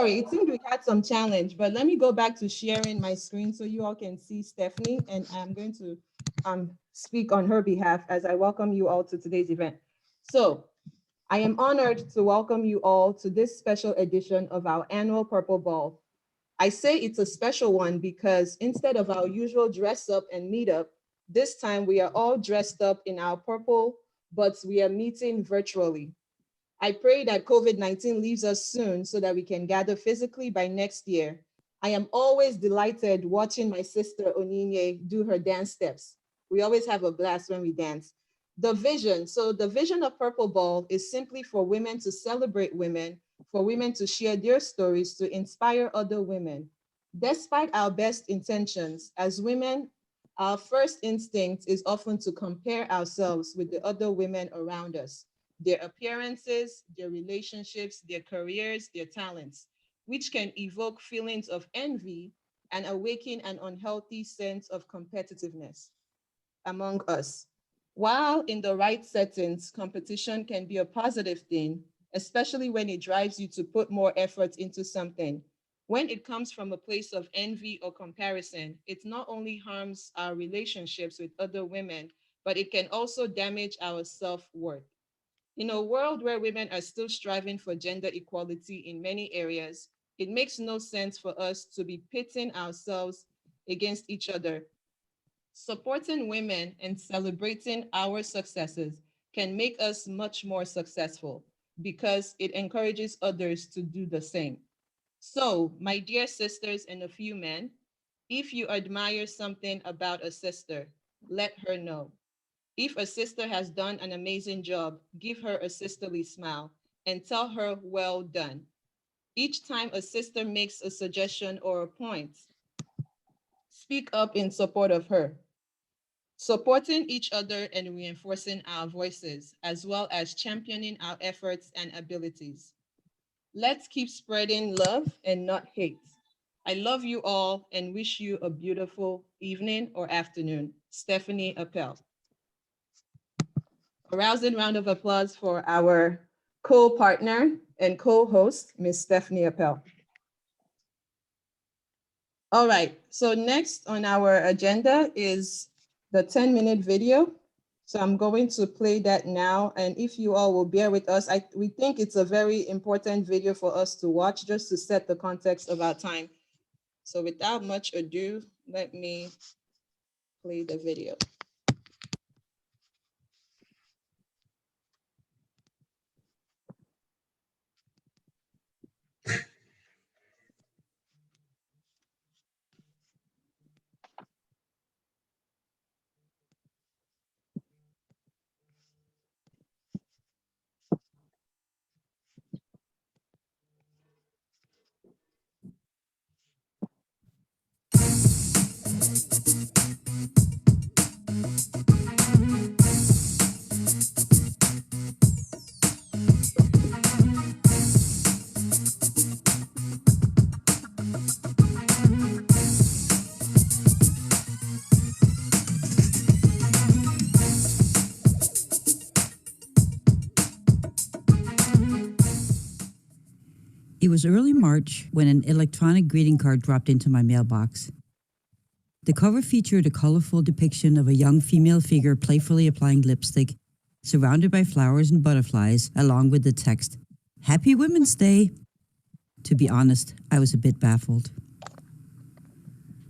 Sorry, it seemed we had some challenge, but let me go back to sharing my screen so you all can see Stephanie, and I'm going to speak on her behalf as I welcome you all to today's event. So I am honored to welcome you all to this special edition of our annual Purple Ball. I say it's a special one because instead of our usual dress up and meet up, this time we are all dressed up in our purple, but we are meeting virtually. I pray that COVID-19 leaves us soon so that we can gather physically by next year. I am always delighted watching my sister Onyinye do her dance steps. We always have a blast when we dance. The vision of Purple Ball is simply for women to celebrate women, for women to share their stories, to inspire other women. Despite our best intentions, as women, our first instinct is often to compare ourselves with the other women around us, their appearances, their relationships, their careers, their talents, which can evoke feelings of envy and awaken an unhealthy sense of competitiveness among us. While in the right settings, competition can be a positive thing, especially when it drives you to put more effort into something. When it comes from a place of envy or comparison, it not only harms our relationships with other women, but it can also damage our self-worth. In a world where women are still striving for gender equality in many areas, it makes no sense for us to be pitting ourselves against each other. Supporting women and celebrating our successes can make us much more successful because it encourages others to do the same. So, my dear sisters and a few men, if you admire something about a sister, let her know. If a sister has done an amazing job, give her a sisterly smile and tell her, well done. Each time a sister makes a suggestion or a point, speak up in support of her. Supporting each other and reinforcing our voices, as well as championing our efforts and abilities. Let's keep spreading love and not hate. I love you all and wish you a beautiful evening or afternoon. Stephanie Appel. A rousing round of applause for our co-partner and co-host, Ms. Stephanie Appel. All right, so next on our agenda is the 10-minute video. So I'm going to play that now. And if you all will bear with us, we think it's a very important video for us to watch just to set the context of our time. So without much ado, let me play the video. It was early March when an electronic greeting card dropped into my mailbox. The cover featured a colorful depiction of a young female figure playfully applying lipstick, surrounded by flowers and butterflies, along with the text, "Happy Women's Day." To be honest, I was a bit baffled.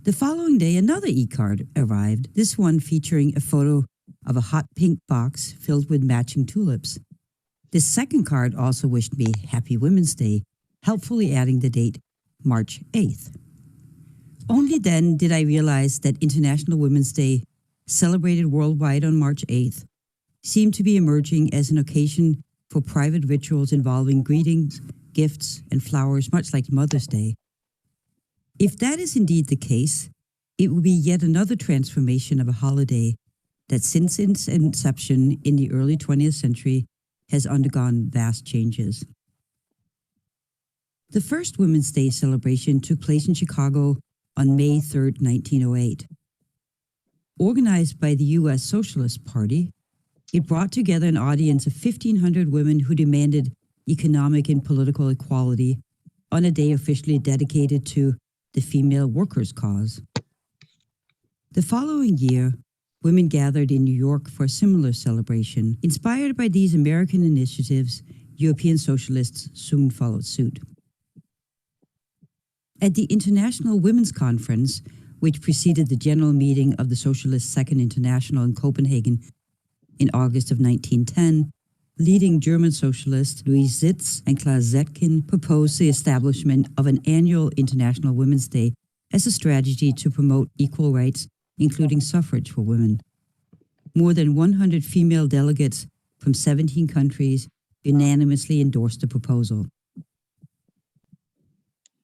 The following day, another e-card arrived, this one featuring a photo of a hot pink box filled with matching tulips. This second card also wished me Happy Women's Day, helpfully adding the date March 8th. Only then did I realize that International Women's Day, celebrated worldwide on March 8th, seemed to be emerging as an occasion for private rituals involving greetings, gifts, and flowers, much like Mother's Day. If that is indeed the case, it will be yet another transformation of a holiday that since its inception in the early 20th century has undergone vast changes. The first Women's Day celebration took place in Chicago on May 3, 1908. Organized by the U.S. Socialist Party, it brought together an audience of 1,500 women who demanded economic and political equality, on a day officially dedicated to the female workers' cause. The following year, women gathered in New York for a similar celebration. Inspired by these American initiatives, European socialists soon followed suit. At the International Women's Conference, which preceded the general meeting of the Socialist Second International in Copenhagen in August of 1910, leading German socialists Louise Sitz and Claire Zetkin proposed the establishment of an annual International Women's Day as a strategy to promote equal rights, including suffrage for women. More than 100 female delegates from 17 countries unanimously endorsed the proposal.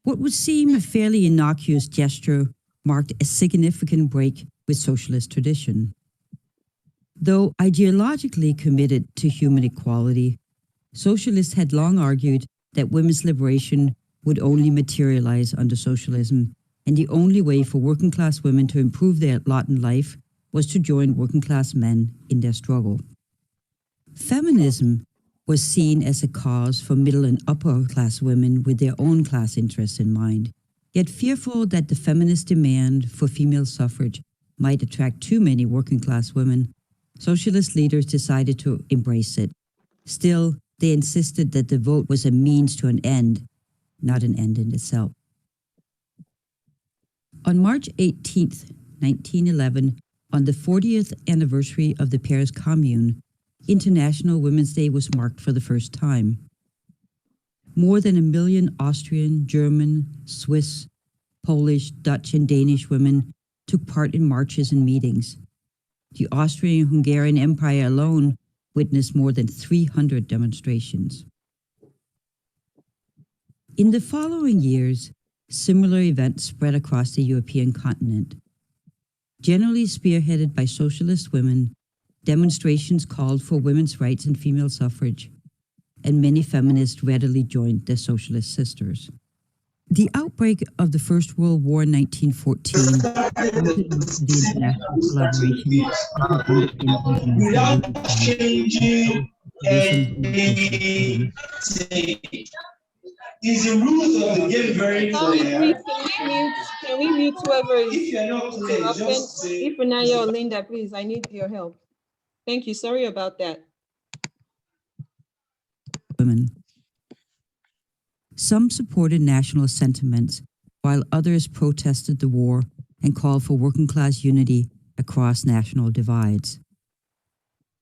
What would seem a fairly innocuous gesture marked a significant break with socialist tradition. Though ideologically committed to human equality, socialists had long argued that women's liberation would only materialize under socialism, and the only way for working-class women to improve their lot in life was to join working-class men in their struggle. Feminism was seen as a cause for middle and upper-class women with their own class interests in mind. Yet fearful that the feminist demand for female suffrage might attract too many working-class women, socialist leaders decided to embrace it. Still, they insisted that the vote was a means to an end, not an end in itself. On March 18, 1911, on the 40th anniversary of the Paris Commune, International Women's Day was marked for the first time. More than 1 million Austrian, German, Swiss, Polish, Dutch, and Danish women took part in marches and meetings. The Austrian-Hungarian Empire alone witnessed more than 300 demonstrations. In the following years, similar events spread across the European continent. Generally spearheaded by socialist women, demonstrations called for women's rights and female suffrage, and many feminists readily joined their socialist sisters. The outbreak of the First World War in 1914 prompted much of the international collaboration without changing anything. Is the rules of the game very Sorry, clear? please, can we mute whoever is If you're not clear, interrupting? just say. If Renaya or Linda, please, I need your help. Thank you, sorry about that. Women. Some supported nationalist sentiments, while others protested the war and called for working-class unity across national divides.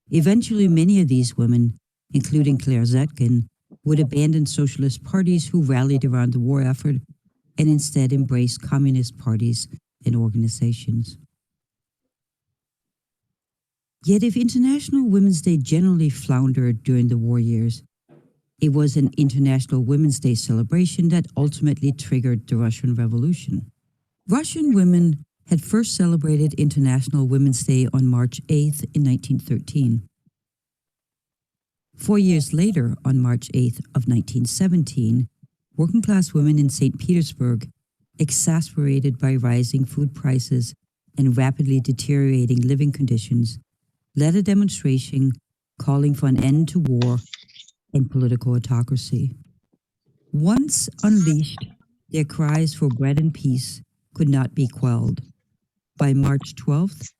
Eventually, many of these women, including Claire Zetkin, would abandon socialist parties who rallied around the war effort and instead embrace communist parties and organizations. Yet if International Women's Day generally floundered during the war years, it was an International Women's Day celebration that ultimately triggered the Russian Revolution. Russian women had first celebrated International Women's Day on March 8th in 1913. 4 years later, on March 8th of 1917, working-class women in St. Petersburg, exasperated by rising food prices and rapidly deteriorating living conditions, led a demonstration calling for an end to war and political autocracy. Once unleashed, their cries for bread and peace could not be quelled. By March 12th,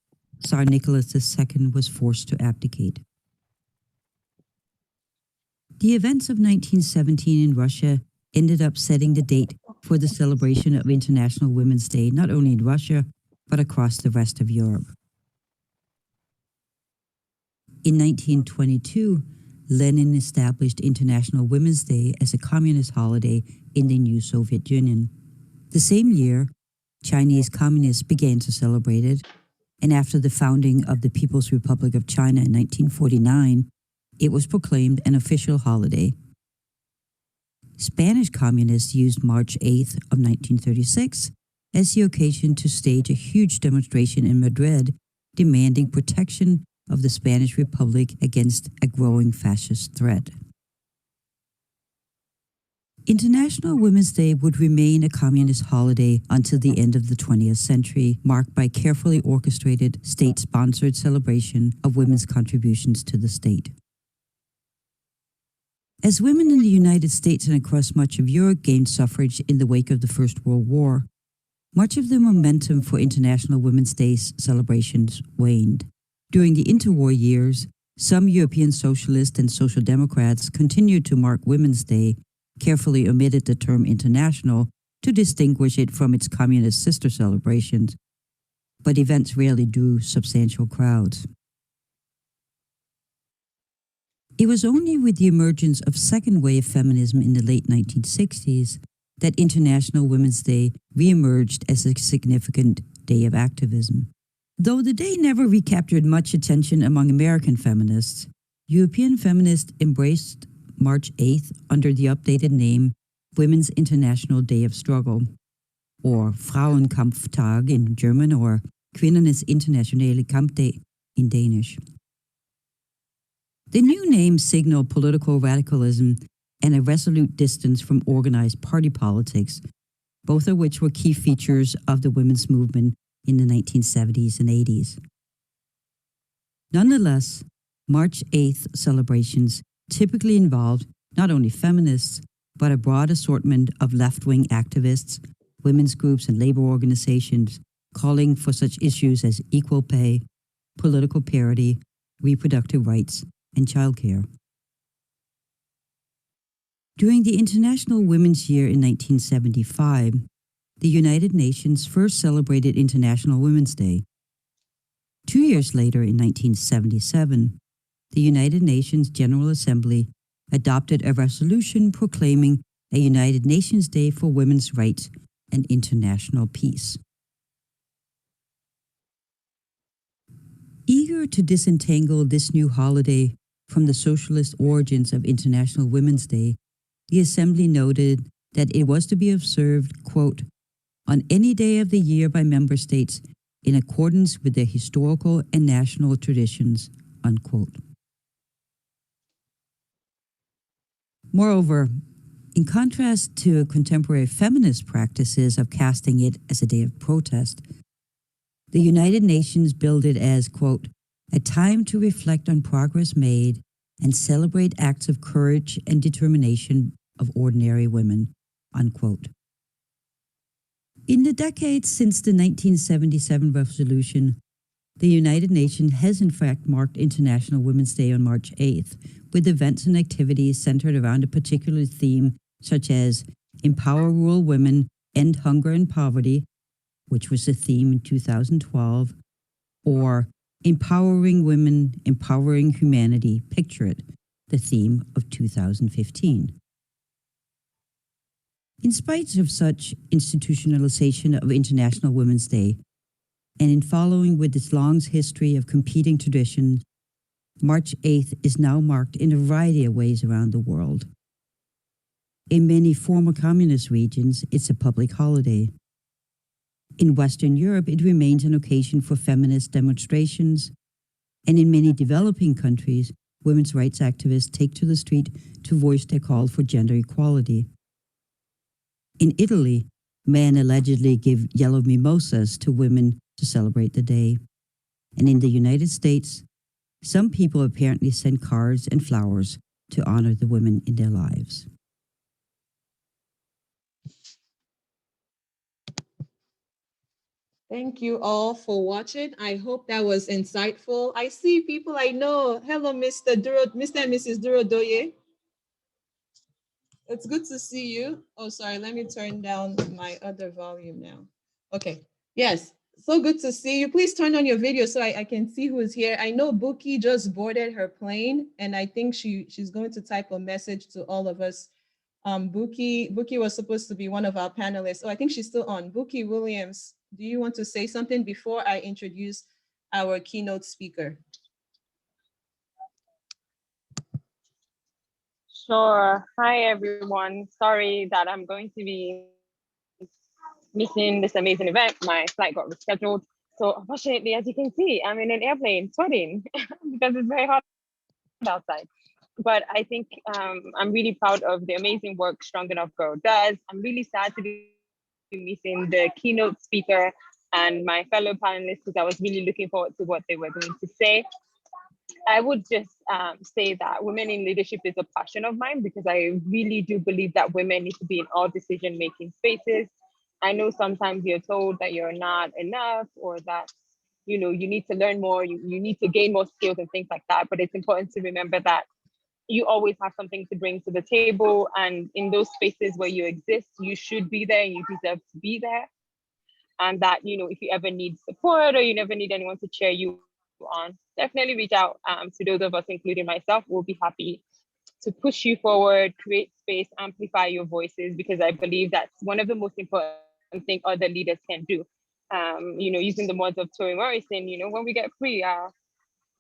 Tsar Nicholas II was forced to abdicate. The events of 1917 in Russia ended up setting the date for the celebration of International Women's Day, not only in Russia, but across the rest of Europe. In 1922, Lenin established International Women's Day as a communist holiday in the new Soviet Union. The same year, Chinese communists began to celebrate it, and after the founding of the People's Republic of China in 1949, it was proclaimed an official holiday. Spanish communists used March 8th of 1936 as the occasion to stage a huge demonstration in Madrid demanding protection of the Spanish Republic against a growing fascist threat. International Women's Day would remain a communist holiday until the end of the 20th century, marked by carefully orchestrated, state-sponsored celebration of women's contributions to the state. As women in the United States and across much of Europe gained suffrage in the wake of the First World War, much of the momentum for International Women's Day celebrations waned. During the interwar years, some European socialists and social democrats continued to mark Women's Day, carefully omitted the term international to distinguish it from its communist sister celebrations, but events rarely drew substantial crowds. It was only with the emergence of second wave feminism in the late 1960s that International Women's Day reemerged as a significant day of activism. Though the day never recaptured much attention among American feminists, European feminists embraced March 8th under the updated name Women's International Day of Struggle, or Frauenkampftag in German, or Kvinnernes Internationale Kampdag in Danish. The new name signaled political radicalism and a resolute distance from organized party politics, both of which were key features of the women's movement in the 1970s and 80s. Nonetheless, March 8th celebrations typically involved not only feminists, but a broad assortment of left-wing activists, women's groups, and labor organizations calling for such issues as equal pay, political parity, reproductive rights, and childcare. During the International Women's Year in 1975, the United Nations first celebrated International Women's Day. 2 years later, in 1977, the United Nations General Assembly adopted a resolution proclaiming a United Nations Day for Women's Rights and International Peace. Eager to disentangle this new holiday from the socialist origins of International Women's Day, the Assembly noted that it was to be observed, quote, on any day of the year by member states in accordance with their historical and national traditions, unquote. Moreover, in contrast to contemporary feminist practices of casting it as a day of protest, the United Nations billed it as, quote, a time to reflect on progress made and celebrate acts of courage and determination of ordinary women, unquote. In the decades since the 1977 resolution, the United Nations has in fact marked International Women's Day on March 8th, with events and activities centered around a particular theme such as Empower Rural Women, End Hunger and Poverty, which was the theme in 2012, or Empowering Women, Empowering Humanity, Picture It, the theme of 2015. In spite of such institutionalization of International Women's Day, and in following with its long history of competing traditions, March 8th is now marked in a variety of ways around the world. In many former communist regions, it's a public holiday. In Western Europe, it remains an occasion for feminist demonstrations, and in many developing countries, women's rights activists take to the street to voice their call for gender equality. In Italy, men allegedly give yellow mimosas to women to celebrate the day. And in the United States, some people apparently send cards and flowers to honor the women in their lives. Thank you all for watching. I hope that was insightful. I see people I know. Hello, Mr. and Mrs. Durodoye. It's good to see you. Oh, sorry. Let me turn down my other volume now. Okay. Yes. So good to see you. Please turn on your video so I can see who is here. I know Buki just boarded her plane, and I think she's going to type a message to all of us. Buki was supposed to be one of our panelists. Oh, I think she's still on. Buki Williams, do you want to say something before I introduce our keynote speaker? Sure. Hi, everyone. Sorry that I'm going to be missing this amazing event. My flight got rescheduled. So unfortunately, as you can see, I'm in an airplane sweating because it's very hot outside. But I think I'm really proud of the amazing work Strong Enough Girl does. I'm really sad to be missing the keynote speaker and my fellow panelists because I was really looking forward to what they were going to say. I would just say that women in leadership is a passion of mine, because I really do believe that women need to be in all decision-making spaces. I know sometimes you're told that you're not enough, or that, you know, you need to learn more, you need to gain more skills and things like that. But it's important to remember that you always have something to bring to the table. And in those spaces where you exist, you should be there and you deserve to be there. And that, you know, if you ever need support or you never need anyone to cheer you on, definitely reach out to those of us, including myself. We'll be happy to push you forward, create space, amplify your voices, because I believe that's one of the most important things other leaders can do. You know, using the words of Tori Morrison, you know, when we get free, our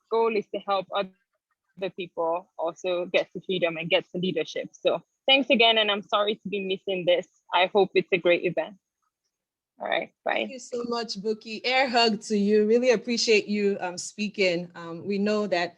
goal is to help other people also get to freedom and get to leadership. So thanks again, and I'm sorry to be missing this. I hope it's a great event. All right, bye. Thank you so much, Buki. Air hug to you. Really appreciate you speaking. We know that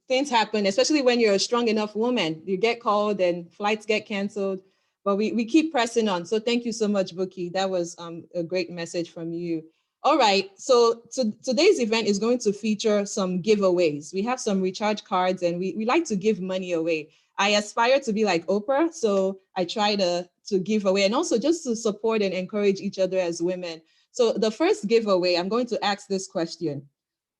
things happen, especially when you're a strong enough woman. You get called and flights get canceled, but we keep pressing on. So thank you so much, Buki. That was a great message from you. All right, so today's event is going to feature some giveaways. We have some recharge cards, and we like to give money away. I aspire to be like Oprah, so I try to give away, and also just to support and encourage each other as women. So the first giveaway, I'm going to ask this question.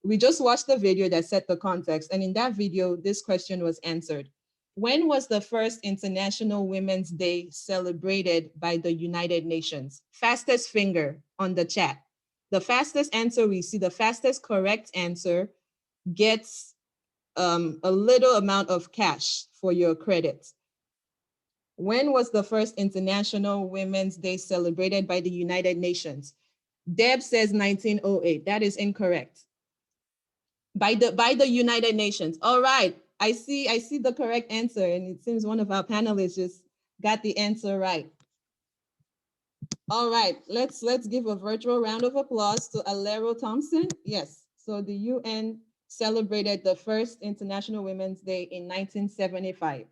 We just watched the video that set the context, and in that video, this question was answered. When was the first International Women's Day celebrated by the United Nations? Fastest finger on the chat. The fastest answer we see, the fastest correct answer gets a little amount of cash for your credit. When was the first International Women's Day celebrated by the United Nations? Deb says 1908. That is incorrect. By the United Nations. All right. I see the correct answer, and it seems one of our panelists just got the answer right. All right, let's give a virtual round of applause to Alero Thompson. Yes, so the UN celebrated the first International Women's Day in 1975.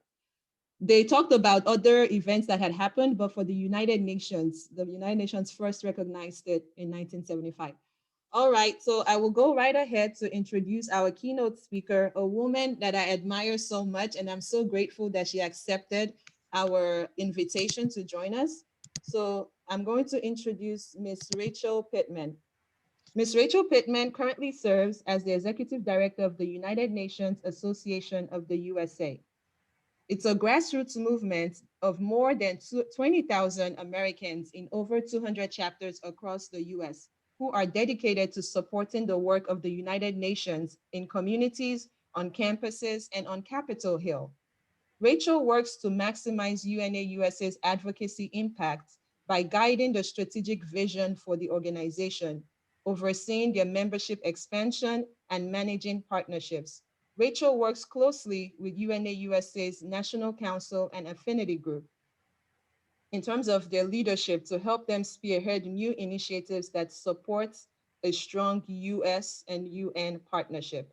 They talked about other events that had happened, but for the United Nations first recognized it in 1975. All right, so I will go right ahead to introduce our keynote speaker, a woman that I admire so much, and I'm so grateful that she accepted our invitation to join us. So I'm going to introduce Ms. Rachel Pittman. Ms. Rachel Pittman currently serves as the Executive Director of the United Nations Association of the USA. It's a grassroots movement of more than 20,000 Americans in over 200 chapters across the US who are dedicated to supporting the work of the United Nations in communities, on campuses, and on Capitol Hill. Rachel works to maximize UNAUSA's advocacy impact by guiding the strategic vision for the organization, overseeing their membership expansion, and managing partnerships. Rachel works closely with UNAUSA's National Council and Affinity Group in terms of their leadership to help them spearhead new initiatives that support a strong US and UN partnership.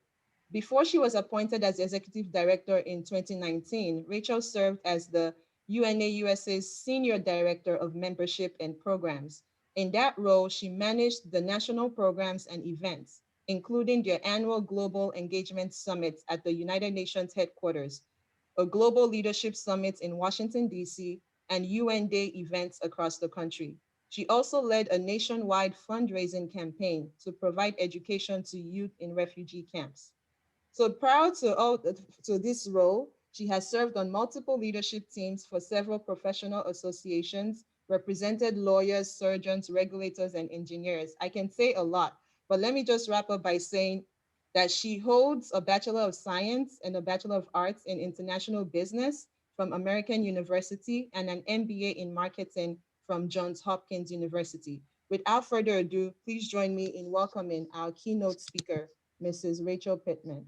Before she was appointed as the Executive Director in 2019, Rachel served as the UNAUSA's Senior Director of Membership and Programs. In that role, she managed the national programs and events, including their annual Global Engagement Summit at the United Nations headquarters, a Global Leadership Summit in Washington, D.C., and UN Day events across the country. She also led a nationwide fundraising campaign to provide education to youth in refugee camps. So prior to this role, she has served on multiple leadership teams for several professional associations, represented lawyers, surgeons, regulators, and engineers. I can say a lot, but let me just wrap up by saying that she holds a Bachelor of Science and a Bachelor of Arts in International Business from American University and an MBA in Marketing from Johns Hopkins University. Without further ado, please join me in welcoming our keynote speaker, Mrs. Rachel Pittman.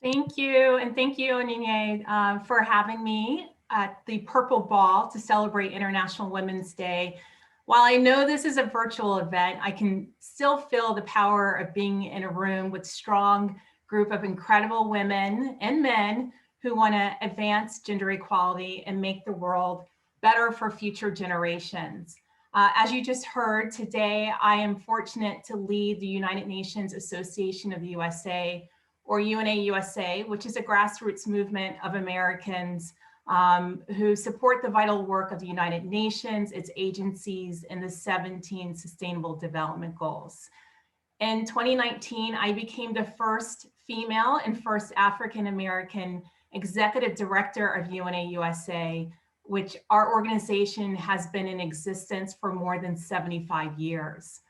Thank you, and thank you, Onyinye, for having me at the Purple Ball to celebrate International Women's Day. While I know this is a virtual event, I can still feel the power of being in a room with a strong group of incredible women and men who want to advance gender equality and make the world better for future generations. As you just heard today, I am fortunate to lead the United Nations Association of the USA, or UNA USA, which is a grassroots movement of Americans who support the vital work of the United Nations, its agencies, and the 17 Sustainable Development Goals. In 2019, I became the first female and first African-American executive director of UNA USA, which our organization has been in existence for more than 75 years.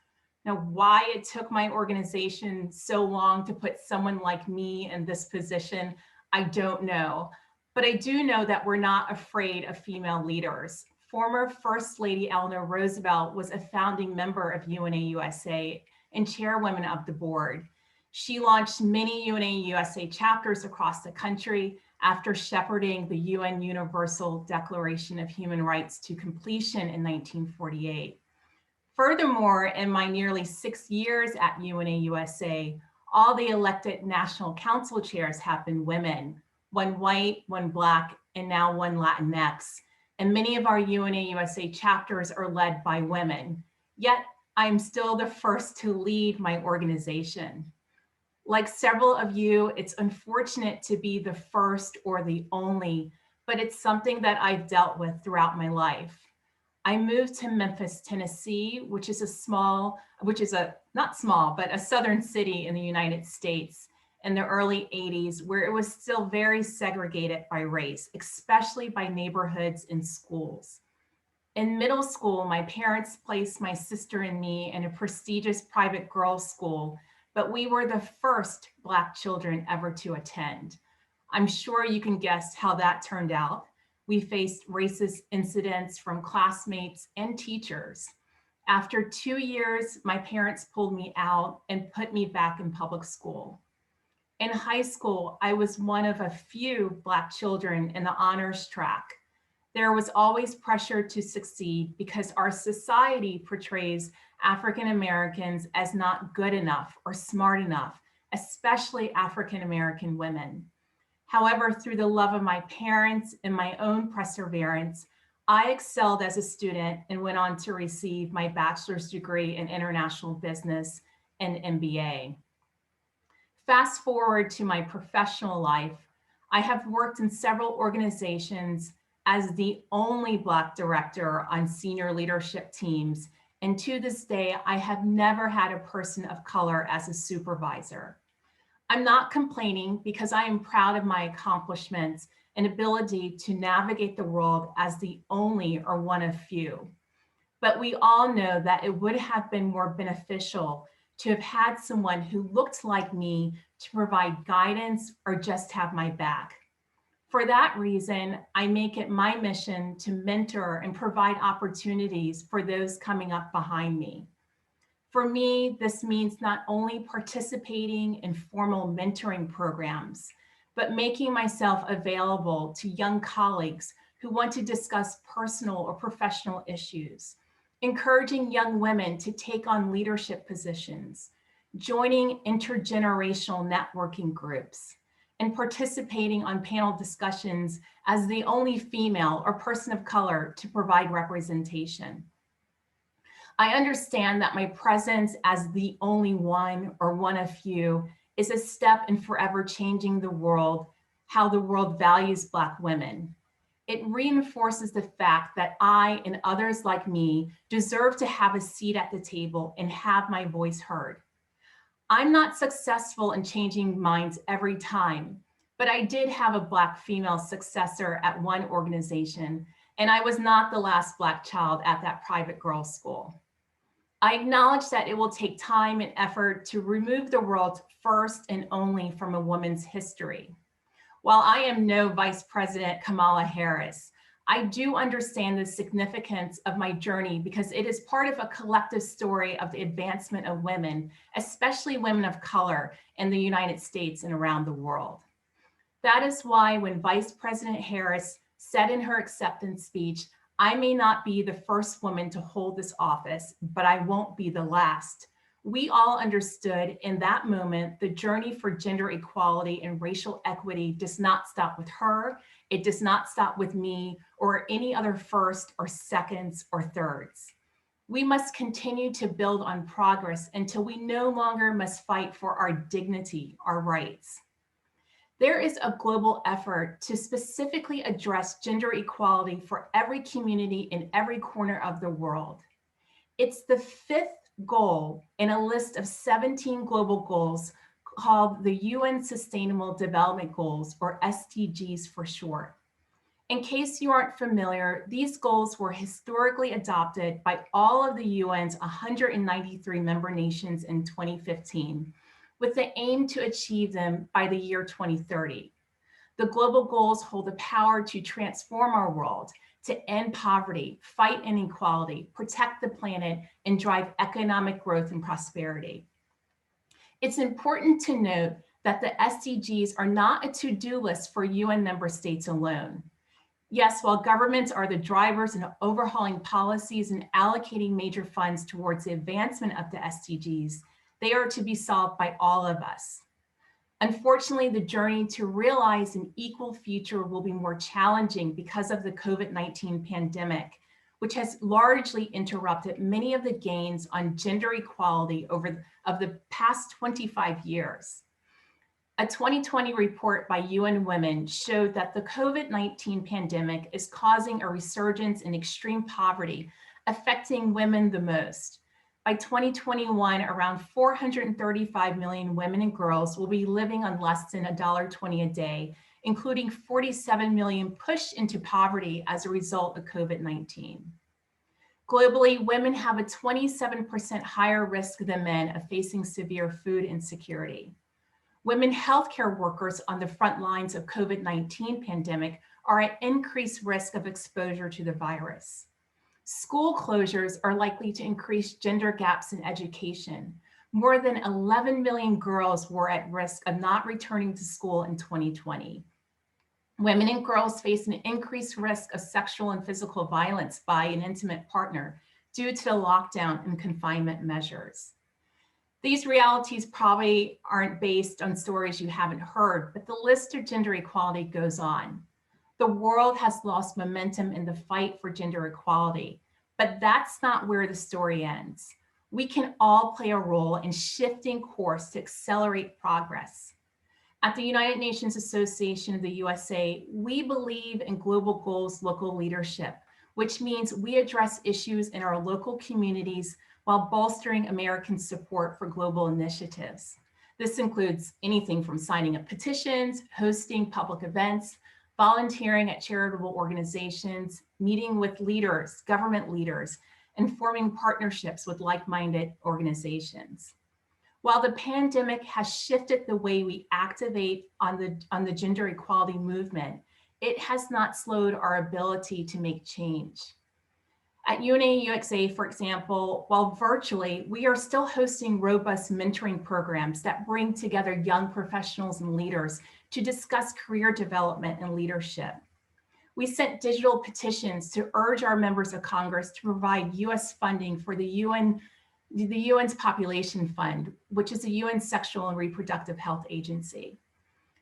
Now, why it took my organization so long to put someone like me in this position, I don't know. But I do know that we're not afraid of female leaders. Former First Lady Eleanor Roosevelt was a founding member of UNA USA and chairwoman of the board. She launched many UNA USA chapters across the country after shepherding the UN Universal Declaration of Human Rights to completion in 1948. Furthermore, in my nearly 6 years at UNA USA, all the elected National Council chairs have been women, one white, one Black, and now one Latinx. And many of our UNA USA chapters are led by women. Yet, I'm still the first to lead my organization. Like several of you, it's unfortunate to be the first or the only, but it's something that I've dealt with throughout my life. I moved to Memphis, Tennessee, which is not small, but a southern city in the United States in the early 80s, where it was still very segregated by race, especially by neighborhoods and schools. In middle school, my parents placed my sister and me in a prestigious private girls' school, but we were the first Black children ever to attend. I'm sure you can guess how that turned out. We faced racist incidents from classmates and teachers. After 2 years, my parents pulled me out and put me back in public school. In high school, I was one of a few Black children in the honors track. There was always pressure to succeed because our society portrays African Americans as not good enough or smart enough, especially African American women. However, through the love of my parents and my own perseverance, I excelled as a student and went on to receive my bachelor's degree in international business and MBA. Fast forward to my professional life, I have worked in several organizations as the only Black director on senior leadership teams. And to this day, I have never had a person of color as a supervisor. I'm not complaining because I am proud of my accomplishments and ability to navigate the world as the only or one of few. But we all know that it would have been more beneficial to have had someone who looked like me to provide guidance or just have my back. For that reason, I make it my mission to mentor and provide opportunities for those coming up behind me. For me, this means not only participating in formal mentoring programs, but making myself available to young colleagues who want to discuss personal or professional issues, encouraging young women to take on leadership positions, joining intergenerational networking groups, and participating on panel discussions as the only female or person of color to provide representation. I understand that my presence as the only one or one of few is a step in forever changing the world, how the world values Black women. It reinforces the fact that I and others like me deserve to have a seat at the table and have my voice heard. I'm not successful in changing minds every time, but I did have a Black female successor at one organization, and I was not the last Black child at that private girls' school. I acknowledge that it will take time and effort to remove the world's first and only from a woman's history. While I am no Vice President Kamala Harris, I do understand the significance of my journey because it is part of a collective story of the advancement of women, especially women of color in the United States and around the world. That is why when Vice President Harris said in her acceptance speech, "I may not be the first woman to hold this office, but I won't be the last," we all understood in that moment the journey for gender equality and racial equity does not stop with her. It does not stop with me or any other first or seconds or thirds. We must continue to build on progress until we no longer must fight for our dignity, our rights. There is a global effort to specifically address gender equality for every community in every corner of the world. It's the 5th goal in a list of 17 global goals called the UN Sustainable Development Goals, or SDGs for short. In case you aren't familiar, these goals were historically adopted by all of the UN's 193 member nations in 2015, with the aim to achieve them by the year 2030. The global goals hold the power to transform our world, to end poverty, fight inequality, protect the planet, and drive economic growth and prosperity. It's important to note that the SDGs are not a to-do list for UN member states alone. Yes, while governments are the drivers in overhauling policies and allocating major funds towards the advancement of the SDGs, they are to be solved by all of us. Unfortunately, the journey to realize an equal future will be more challenging because of the COVID-19 pandemic, which has largely interrupted many of the gains on gender equality over the past 25 years. A 2020 report by UN Women showed that the COVID-19 pandemic is causing a resurgence in extreme poverty, affecting women the most. By 2021, around 435 million women and girls will be living on less than $1.20 a day, including 47 million pushed into poverty as a result of COVID-19. Globally, women have a 27% higher risk than men of facing severe food insecurity. Women healthcare workers on the front lines of COVID-19 pandemic are at increased risk of exposure to the virus. School closures are likely to increase gender gaps in education. More than 11 million girls were at risk of not returning to school in 2020. Women and girls face an increased risk of sexual and physical violence by an intimate partner due to the lockdown and confinement measures. These realities probably aren't based on stories you haven't heard, but the list of gender equality goes on. The world has lost momentum in the fight for gender equality, but that's not where the story ends. We can all play a role in shifting course to accelerate progress. At the United Nations Association of the USA, we believe in global goals local leadership, which means we address issues in our local communities while bolstering American support for global initiatives. This includes anything from signing up petitions, hosting public events, volunteering at charitable organizations, meeting with leaders, government leaders, and forming partnerships with like-minded organizations. While the pandemic has shifted the way we activate on the gender equality movement, it has not slowed our ability to make change. At UNA-UXA, for example, while virtually, we are still hosting robust mentoring programs that bring together young professionals and leaders to discuss career development and leadership. We sent digital petitions to urge our members of Congress to provide US funding for the UN's Population Fund, which is a UN sexual and reproductive health agency.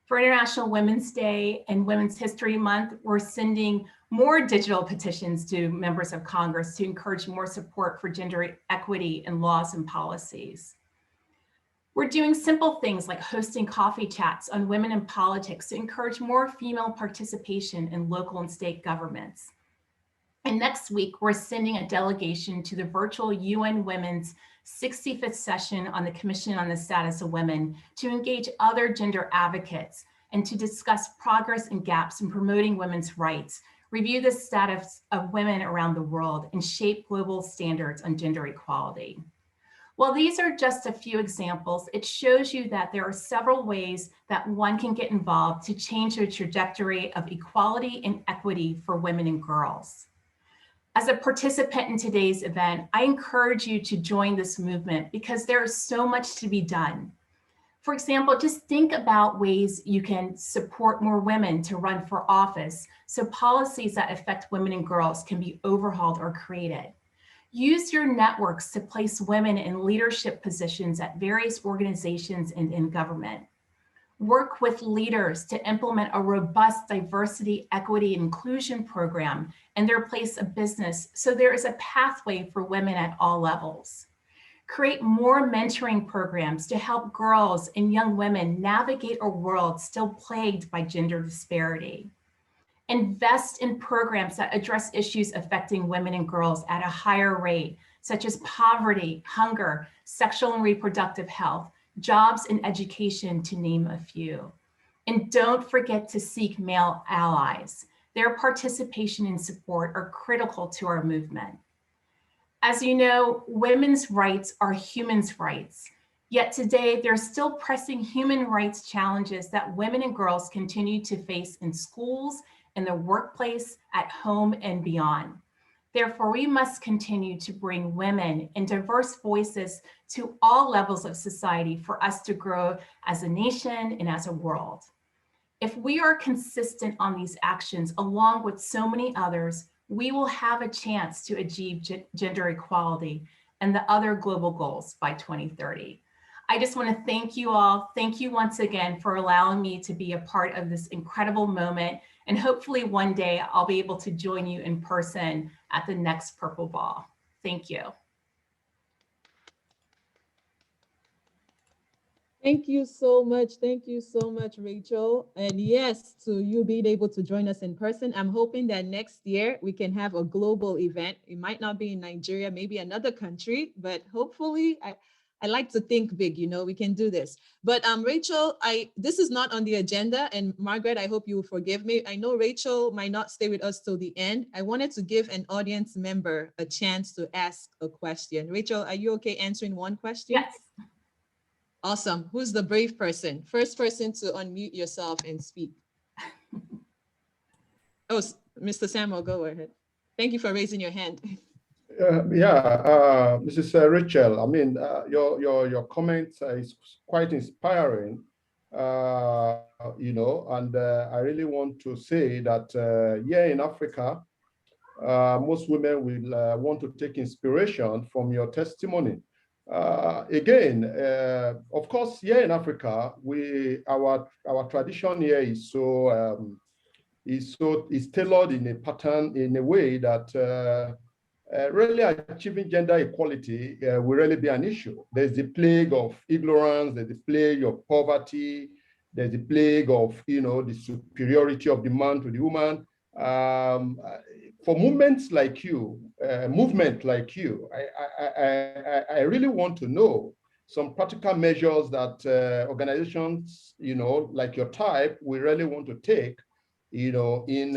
For International Women's Day and Women's History Month, we're sending more digital petitions to members of Congress to encourage more support for gender equity in laws and policies. We're doing simple things like hosting coffee chats on women in politics to encourage more female participation in local and state governments. And next week, we're sending a delegation to the virtual UN Women's 65th session on the Commission on the Status of Women to engage other gender advocates and to discuss progress and gaps in promoting women's rights, review the status of women around the world, and shape global standards on gender equality. While these are just a few examples, it shows you that there are several ways that one can get involved to change the trajectory of equality and equity for women and girls. As a participant in today's event, I encourage you to join this movement because there is so much to be done. For example, just think about ways you can support more women to run for office so policies that affect women and girls can be overhauled or created. Use your networks to place women in leadership positions at various organizations and in government. Work with leaders to implement a robust diversity, equity, and inclusion program in their place of business so there is a pathway for women at all levels. Create more mentoring programs to help girls and young women navigate a world still plagued by gender disparity. Invest in programs that address issues affecting women and girls at a higher rate, such as poverty, hunger, sexual and reproductive health, jobs and education, to name a few. And don't forget to seek male allies. Their participation and support are critical to our movement. As you know, women's rights are humans' rights. Yet today, there are still pressing human rights challenges that women and girls continue to face in schools, in the workplace, at home, and beyond. Therefore, we must continue to bring women and diverse voices to all levels of society for us to grow as a nation and as a world. If we are consistent on these actions, along with so many others, we will have a chance to achieve gender equality and the other global goals by 2030. I just want to thank you all. Thank you once again for allowing me to be a part of this incredible moment. And hopefully one day I'll be able to join you in person at the next Purple Ball. Thank you. Thank you so much. Thank you so much, Rachel. And yes, to you being able to join us in person. I'm hoping that next year we can have a global event. It might not be in Nigeria, maybe another country, but hopefully I like to think big, you know, we can do this. But Rachel, this is not on the agenda, and Margaret, I hope you will forgive me. I know Rachel might not stay with us till the end. I wanted to give an audience member a chance to ask a question. Rachel, are you okay answering one question? Yes. Awesome. Who's the brave person? First person to unmute yourself and speak. Oh, Mr. Samuel, go ahead. Thank you for raising your hand. Mrs. Rachel, I mean, your comment is quite inspiring, you know, and I really want to say that here in Africa, most women will want to take inspiration from your testimony. Again, of course, here in Africa, our tradition here is tailored in a pattern, in a way that really achieving gender equality will really be an issue. There's the plague of ignorance, there's the plague of poverty, there's the plague of, you know, the superiority of the man to the woman. For movement like you, I really want to know some practical measures that organizations, you know, like your type, we really want to take, you know, in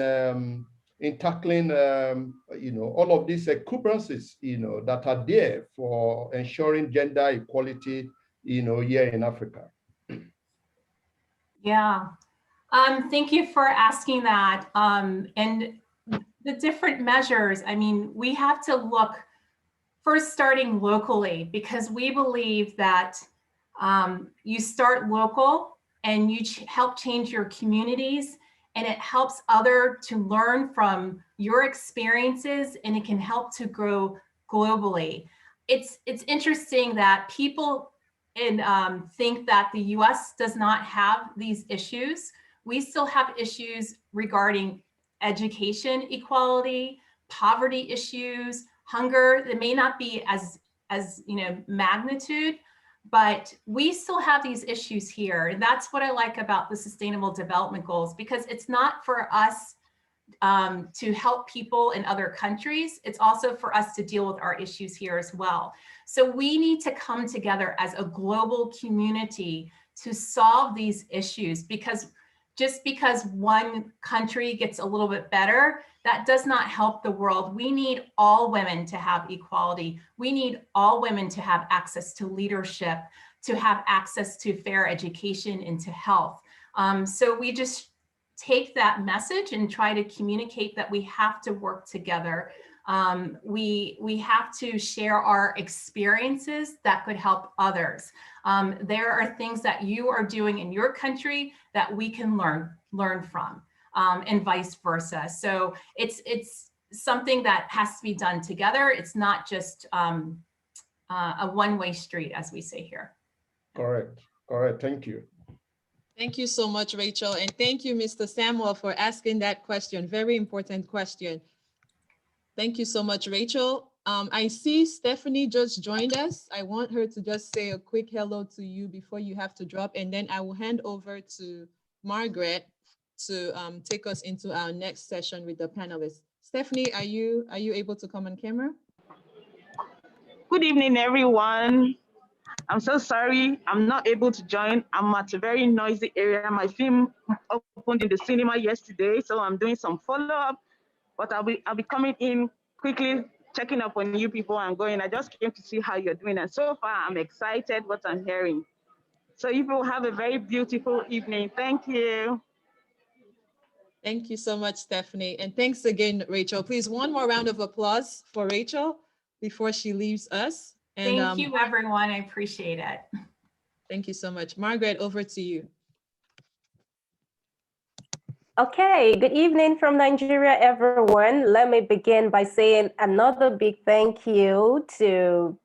tackling, you know, all of these encumbrances, you know, that are there for ensuring gender equality, you know, here in Africa. Yeah. Thank you for asking that. And the different measures, I mean, we have to look first starting locally, because we believe that you start local and you help change your communities, and it helps others to learn from your experiences, and it can help to grow globally. It's interesting that people think that the US does not have these issues. We still have issues regarding education equality, poverty issues, hunger. It may not be as you know, magnitude, but we still have these issues here. And that's what I like about the Sustainable Development Goals, because it's not for us to help people in other countries. It's also for us to deal with our issues here as well. So we need to come together as a global community to solve these issues, because just because one country gets a little bit better, that does not help the world. We need all women to have equality. We need all women to have access to leadership, to have access to fair education and to health. So we just take that message and try to communicate that we have to work together. We have to share our experiences that could help others. There are things that you are doing in your country that we can learn from, and vice versa. So it's something that has to be done together. It's not just a one-way street, as we say here. Correct. Correct. Thank you. Thank you so much, Rachel. And thank you, Mr. Samuel, for asking that question. Very important question. Thank you so much, Rachel. I see Stephanie just joined us. I want her to just say a quick hello to you before you have to drop, and then I will hand over to Margaret to take us into our next session with the panelists. Stephanie, are you able to come on camera? Good evening, everyone. I'm so sorry I'm not able to join. I'm at a very noisy area. My film opened in the cinema yesterday, so I'm doing some follow-up, but I'll be coming in quickly, checking up on you people and going. I just came to see how you're doing, and so far I'm excited what I'm hearing. So you will have a very beautiful evening. Thank you. Thank you so much, Stephanie. And thanks again, Rachel. Please, one more round of applause for Rachel before she leaves us. And Thank you, everyone. I appreciate it. thank you so much. Margaret, over to you. Okay, good evening from Nigeria, everyone. Let me begin by saying another big thank you to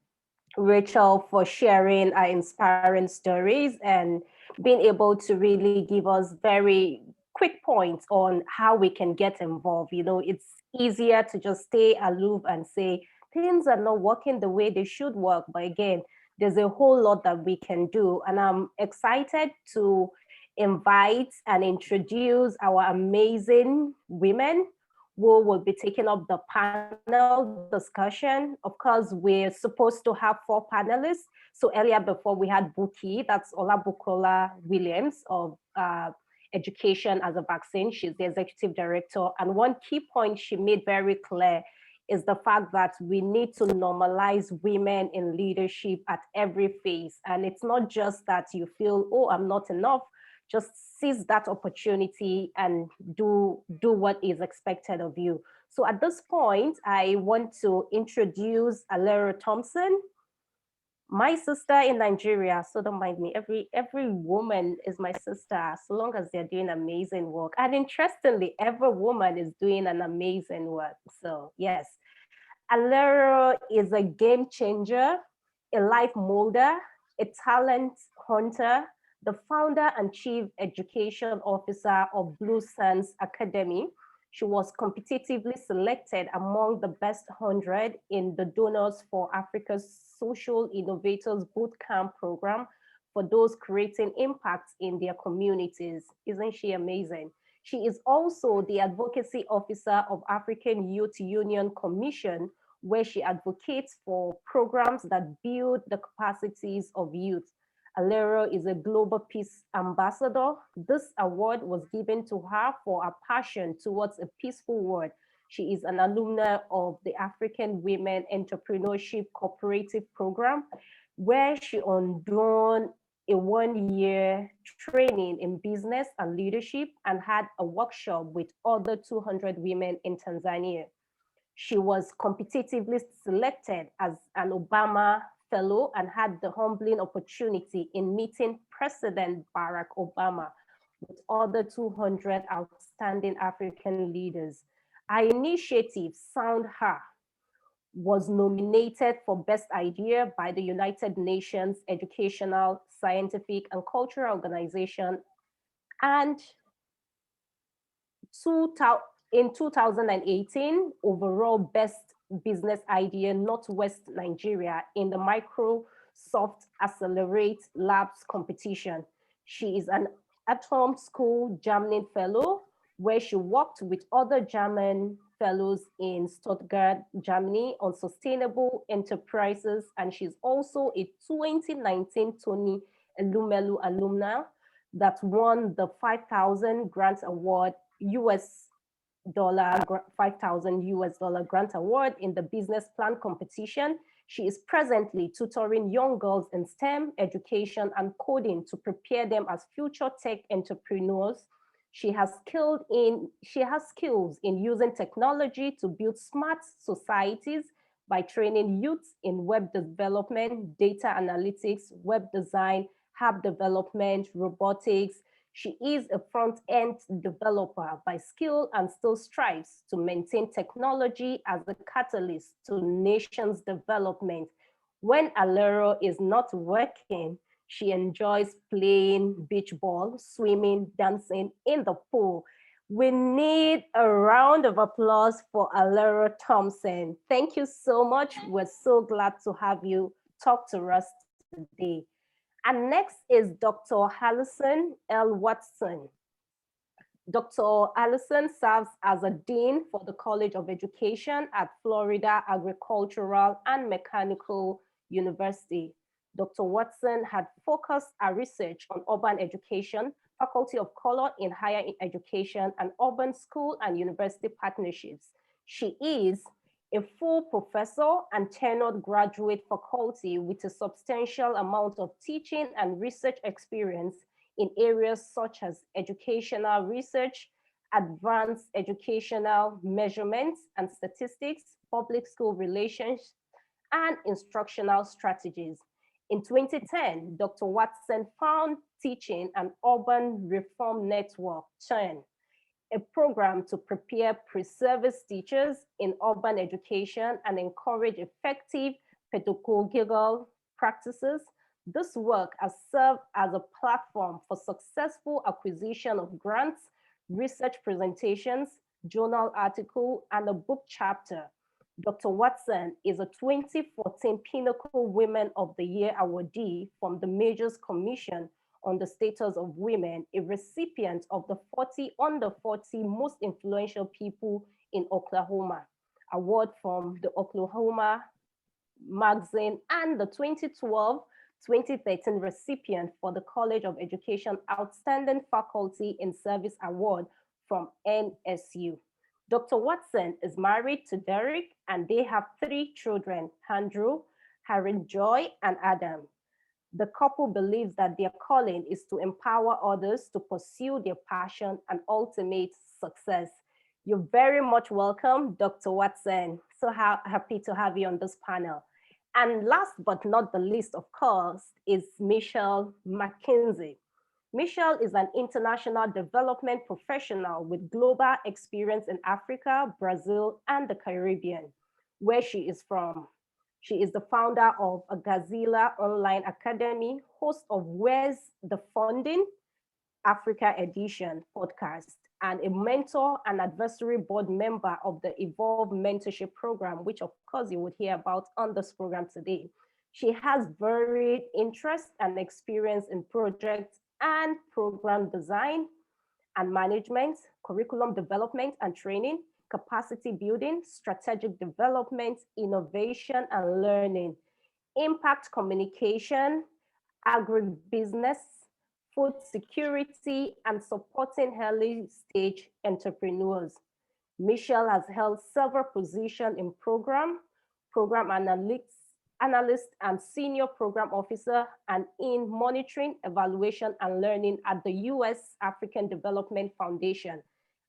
Rachel for sharing our inspiring stories and being able to really give us very quick points on how we can get involved. You know, it's easier to just stay aloof and say things are not working the way they should work. But again, there's a whole lot that we can do. And I'm excited to invite and introduce our amazing women who will be taking up the panel discussion. Of course, we're supposed to have 4 panelists. So earlier before we had Buki, that's Olabukola Williams of Education as a Vaccine. She's the executive director. And one key point she made very clear is the fact that we need to normalize women in leadership at every phase. And it's not just that you feel, oh, I'm not enough. Just seize that opportunity and do what is expected of you. So at this point, I want to introduce Alera Thompson, my sister in Nigeria. So don't mind me, every woman is my sister, so long as they're doing amazing work. And interestingly, every woman is doing an amazing work. So yes, Alera is a game changer, a life molder, a talent hunter, the founder and chief education officer of Blue Sands Academy. She was competitively selected among the best 100 in the Donors for Africa's Social Innovators Bootcamp program for those creating impact in their communities. Isn't she amazing? She is also the advocacy officer of African Youth Union Commission, where she advocates for programs that build the capacities of youth. Alera is a Global Peace Ambassador. This award was given to her for her passion towards a peaceful world. She is an alumna of the African Women Entrepreneurship Cooperative Program, where she underwent a 1-year training in business and leadership and had a workshop with other 200 women in Tanzania. She was competitively selected as an Obama Fellow and had the humbling opportunity in meeting President Barack Obama with other 200 outstanding African leaders. Our initiative, Sound Her, was nominated for Best Idea by the United Nations Educational, Scientific, and Cultural Organization, and in 2018, overall Best Business Idea Northwest Nigeria in the Microsoft Accelerate Labs competition. She is an Atom School German Fellow, where she worked with other German fellows in Stuttgart, Germany on sustainable enterprises. And she's also a 2019 Tony Elumelu alumna that won the 5,000 Grant Award $5,000 grant award in the business plan competition. She is presently tutoring young girls in STEM education and coding to prepare them as future tech entrepreneurs. She has skills in using technology to build smart societies by training youth in web development, data analytics, web design, app development, robotics. She is a front-end developer by skill and still strives to maintain technology as a catalyst to nations' development. When Alera is not working, she enjoys playing beach ball, swimming, dancing in the pool. We need a round of applause for Alera Thompson. Thank you so much. We're so glad to have you talk to us today. And next is Dr. Allison L. Watson. Dr. Allison serves as a dean for the College of Education at Florida Agricultural and Mechanical University. Dr. Watson had focused her research on urban education, faculty of color in higher education, and urban school and university partnerships. She is a full professor and tenured graduate faculty with a substantial amount of teaching and research experience in areas such as educational research, advanced educational measurements and statistics, public school relations, and instructional strategies. In 2010, Dr. Watson found Teaching and Urban Reform Network, TURN, a program to prepare pre-service teachers in urban education and encourage effective pedagogical practices. This work has served as a platform for successful acquisition of grants, research presentations, journal article, and a book chapter. Dr. Watson is a 2014 Pinnacle Women of the Year awardee from the Majors Commission on the Status of Women, a recipient of the 40 Under 40 Most Influential People in Oklahoma award from the Oklahoma Magazine, and the 2012-2013 recipient for the College of Education Outstanding Faculty in Service Award from NSU. Dr. Watson is married to Derek, and they have 3 children, Andrew, Harry Joy, and Adam. The couple believes that their calling is to empower others to pursue their passion and ultimate success. You're very much welcome, Dr. Watson. So happy to have you on this panel. And last but not the least, of course, is Michelle McKinsey. Michelle is an international development professional with global experience in Africa, Brazil, and the Caribbean, where she is from. She is the founder of a Gazilla Online Academy, host of Where's the Funding? Africa Edition podcast, and a mentor and advisory board member of the Evolve Mentorship Program, which of course you would hear about on this program today. She has varied interest and experience in project and program design and management, curriculum development and training, capacity building, strategic development, innovation and learning, impact communication, agribusiness, food security, and supporting early stage entrepreneurs. Michelle has held several positions in program analyst and senior program officer, and in monitoring, evaluation, and learning at the U.S. African Development Foundation,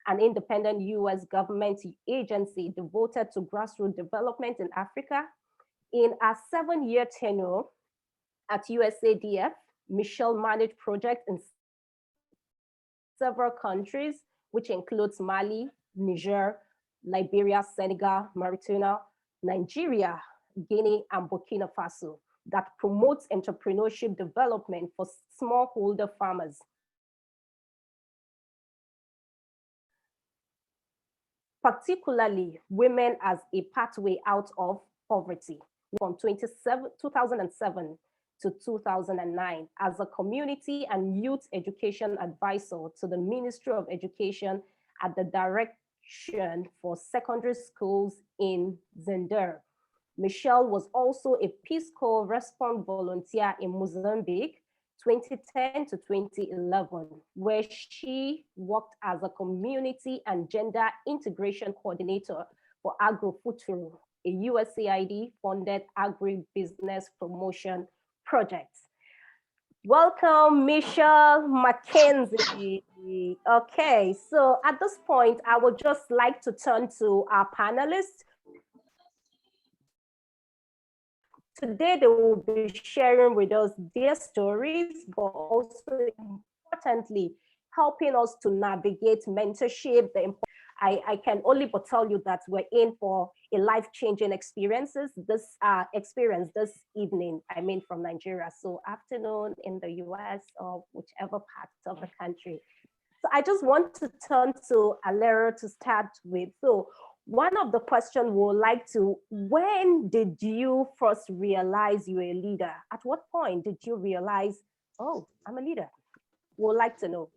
an independent U.S. government agency devoted to grassroots development in Africa. In a 7-year tenure at USADF, Michelle managed projects in several countries, which includes Mali, Niger, Liberia, Senegal, Mauritania, Nigeria, Guinea, and Burkina Faso, that promotes entrepreneurship development for smallholder farmers. Particularly women as a pathway out of poverty from 2007 to 2009 as a community and youth education advisor to the Ministry of Education at the Direction for Secondary Schools in Zinder. Michelle was also a Peace Corps response volunteer in Mozambique, 2010 to 2011, where she worked as a community and gender integration coordinator for AgroFuturo, a USAID-funded agribusiness promotion project. Welcome, Michelle McKenzie. Okay, so at this point, I would just like to turn to our panelists. Today, they will be sharing with us their stories, but also importantly, helping us to navigate mentorship. I can only but tell you that we're in for a life-changing experience this evening, I mean from Nigeria, so afternoon in the US or whichever part of the country. So I just want to turn to Alero to start with. So one of the questions we'll like to, when did you first realize you were a leader? At what point did you realize, oh, I'm a leader? We'll like to know.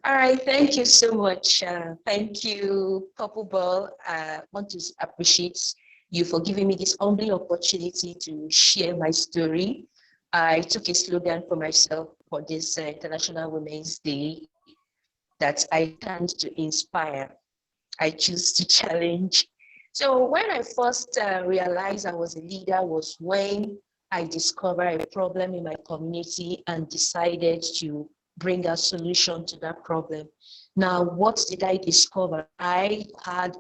All right, thank you so much. Thank you, Purple Ball. I want to appreciate you for giving me this humbling opportunity to share my story. I took a slogan for myself for this International Women's Day that I stand to inspire. I choose to challenge. So when I first realized I was a leader was when I discovered a problem in my community and decided to bring a solution to that problem. Now, what did I discover? I had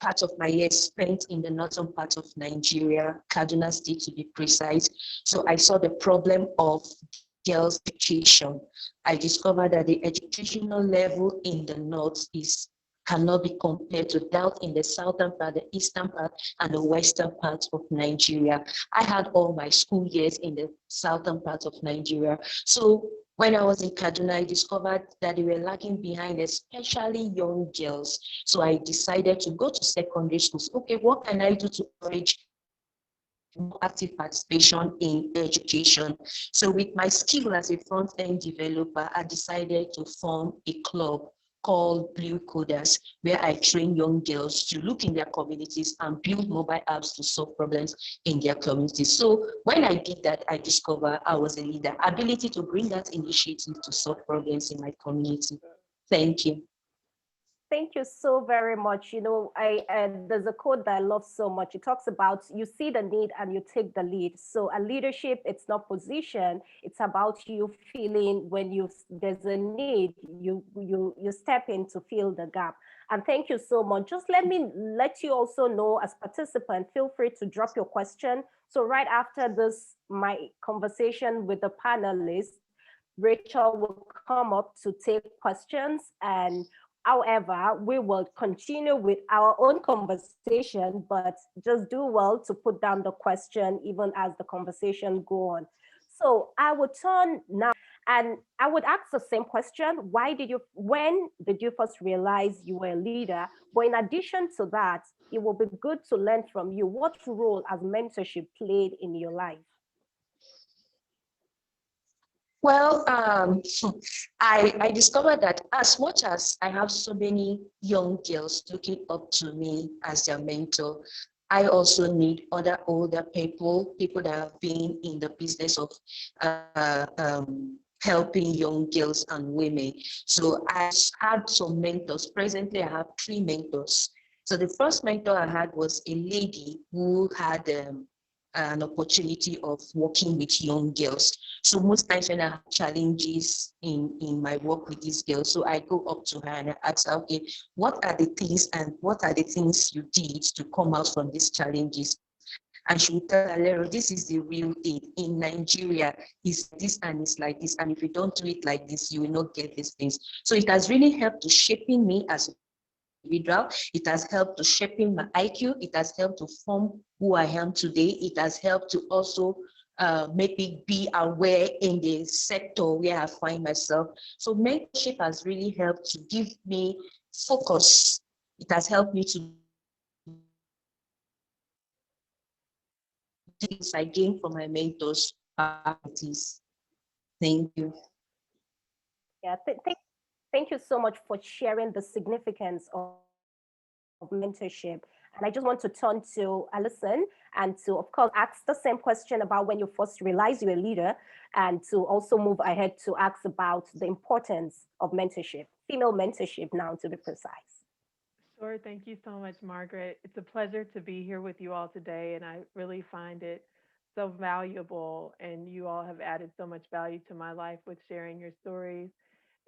part of my year spent in the northern part of Nigeria, Kaduna State to be precise. So I saw the problem of girls' education. I discovered that the educational level in the north is cannot be compared to that in the southern part, the eastern part, and the western part of Nigeria. I had all my school years in the southern part of Nigeria. So when I was in Kaduna, I discovered that they were lagging behind, especially young girls. So I decided to go to secondary schools. Okay, what can I do to encourage more active participation in education? So with my skill as a front-end developer, I decided to form a club called Blue Coders, where I train young girls to look in their communities and build mobile apps to solve problems in their communities. So when I did that, I discovered I was a leader, ability to bring that initiative to solve problems in my community. Thank you. Thank you so very much. You know, there's a quote that I love so much. It talks about you see the need and you take the lead. So a leadership, it's not position. It's about you feeling when there's a need, you step in to fill the gap. And thank you so much. Just let you also know as participant, feel free to drop your question. So right after this, my conversation with the panelists, Rachel will come up to take questions. And however, we will continue with our own conversation, but just do well to put down the question even as the conversation go on. So I would turn now and I would ask the same question. When did you first realize you were a leader? But in addition to that, it will be good to learn from you. What role has mentorship played in your life? Well, I discovered that as much as I have so many young girls looking up to me as their mentor, I also need other older people that have been in the business of helping young girls and women. So I had some mentors. Presently, I have 3 mentors. So the first mentor I had was a lady who had an opportunity of working with young girls. So most times when I have challenges in my work with these girls, so I go up to her and I ask her, okay, what are the things you did to come out from these challenges? And she would tell Alero, this is the real thing. In Nigeria, it's this and it's like this. And if you don't do it like this, you will not get these things. So it has really helped to shaping me as a individual. It has helped to shaping my IQ. It has helped to form who I am today. It has helped to also make me be aware in the sector where I find myself. So mentorship has really helped to give me focus. It has helped me to things I gain from my mentors. Thank you. Yeah, thank you so much for sharing the significance of mentorship. And I just want to turn to Alison and to, of course, ask the same question about when you first realized you're a leader, and to also move ahead to ask about the importance of mentorship, female mentorship now to be precise. Sure. Thank you so much, Margaret. It's a pleasure to be here with you all today, and I really find it so valuable. And you all have added so much value to my life with sharing your stories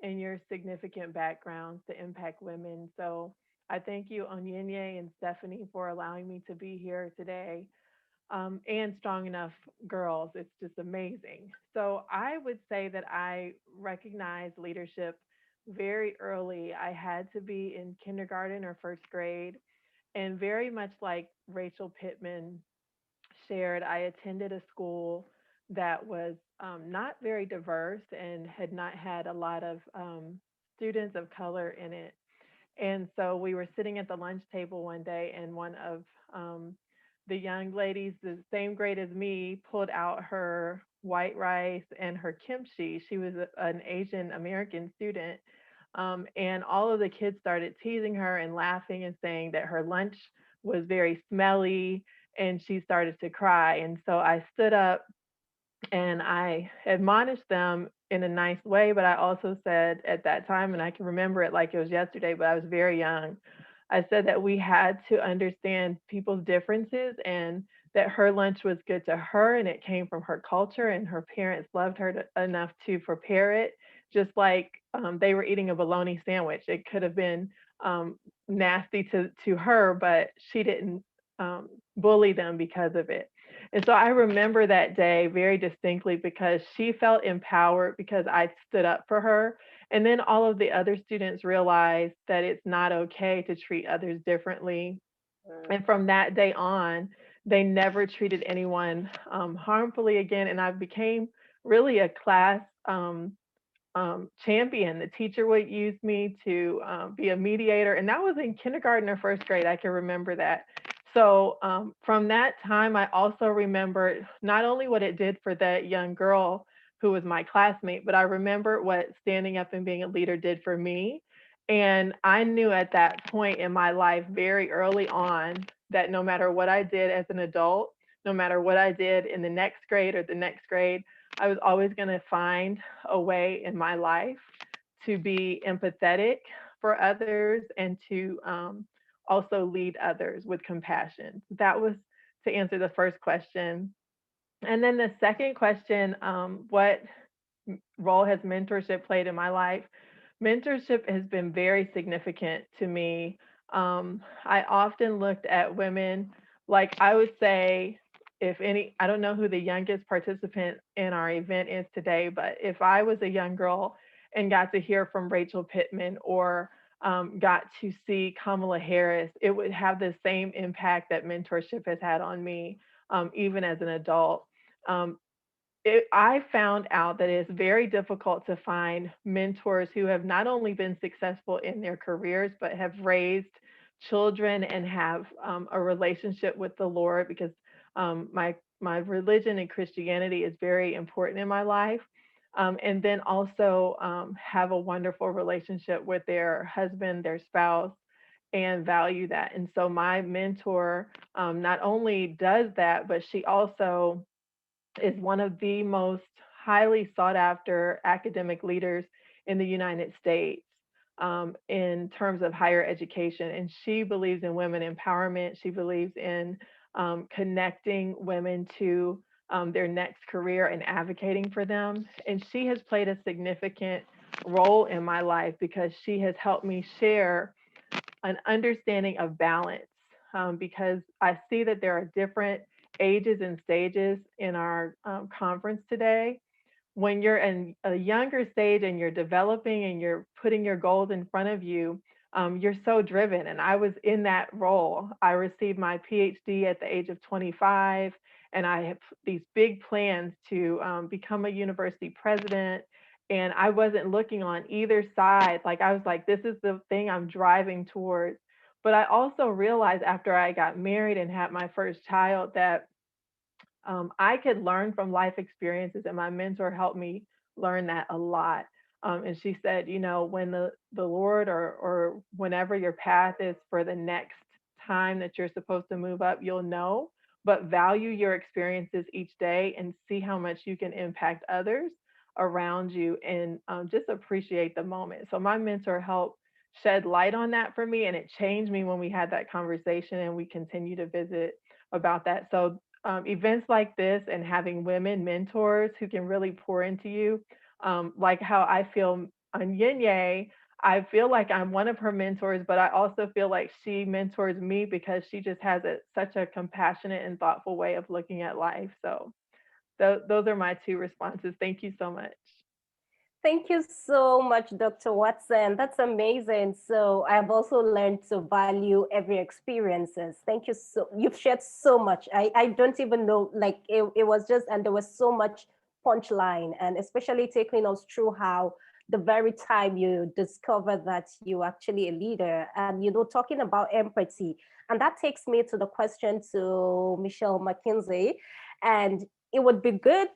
and your significant backgrounds to impact women. So I thank you, Onyenye and Stephanie, for allowing me to be here today. And Strong Enough Girls. It's just amazing. So I would say that I recognize leadership very early. I had to be in kindergarten or first grade. And very much like Rachel Pittman shared, I attended a school that was not very diverse and had not had a lot of students of color in it. And so we were sitting at the lunch table one day, and one of the young ladies, the same grade as me, pulled out her white rice and her kimchi. She was an Asian American student. And all of the kids started teasing her and laughing and saying that her lunch was very smelly, and she started to cry. And so I stood up and I admonished them in a nice way, but I also said at that time, and I can remember it like it was yesterday, but I was very young. I said that we had to understand people's differences, and that her lunch was good to her and it came from her culture, and her parents loved her enough to prepare it, just like they were eating a bologna sandwich. It could have been nasty to her, but she didn't bully them because of it. And so I remember that day very distinctly because she felt empowered because I stood up for her. And then all of the other students realized that it's not okay to treat others differently. And from that day on, they never treated anyone harmfully again. And I became really a class champion. The teacher would use me to be a mediator, and that was in kindergarten or first grade. I can remember that. So from that time, I also remember not only what it did for that young girl who was my classmate, but I remember what standing up and being a leader did for me. And I knew at that point in my life, very early on, that no matter what I did as an adult, no matter what I did in the next grade or the next grade, I was always going to find a way in my life to be empathetic for others and to also lead others with compassion. That was to answer the first question. And then the second question, what role has mentorship played in my life? Mentorship has been very significant to me. I often looked at women, like I would say, if any, I don't know who the youngest participant in our event is today, but if I was a young girl and got to hear from Rachel Pittman or got to see Kamala Harris, it would have the same impact that mentorship has had on me, even as an adult. Um, I found out that it's very difficult to find mentors who have not only been successful in their careers, but have raised children and have a relationship with the Lord, because my religion and Christianity is very important in my life. And then also have a wonderful relationship with their husband, their spouse, and value that. And so my mentor not only does that, but she also is one of the most highly sought after academic leaders in the United States in terms of higher education. And she believes in women empowerment. She believes in connecting women to their next career and advocating for them. And she has played a significant role in my life because she has helped me share an understanding of balance, because I see that there are different ages and stages in our conference today. When you're in a younger stage and you're developing and you're putting your goals in front of you, you're so driven. And I was in that role. I received my PhD at the age of 25, and I have these big plans to become a university president. And I wasn't looking on either side. Like I was like, this is the thing I'm driving towards. But I also realized after I got married and had my first child that I could learn from life experiences, and my mentor helped me learn that a lot. And she said, you know, when the Lord or whenever your path is for the next time that you're supposed to move up, you'll know, but value your experiences each day and see how much you can impact others around you, and just appreciate the moment. So my mentor helped shed light on that for me, and it changed me when we had that conversation, and we continue to visit about that. So events like this and having women mentors who can really pour into you, like how I feel on Yinye, I feel like I'm one of her mentors, but I also feel like she mentors me because she just has such a compassionate and thoughtful way of looking at life. So those are my two responses. Thank you so much. Thank you so much, Dr. Watson. That's amazing. So I've also learned to value every experiences. Thank you. You've shared so much. I don't even know, like it was just, and there was so much punchline, and especially taking us through how the very time you discover that you're actually a leader, and talking about empathy. And that takes me to the question to Michelle McKinsey. And it would be good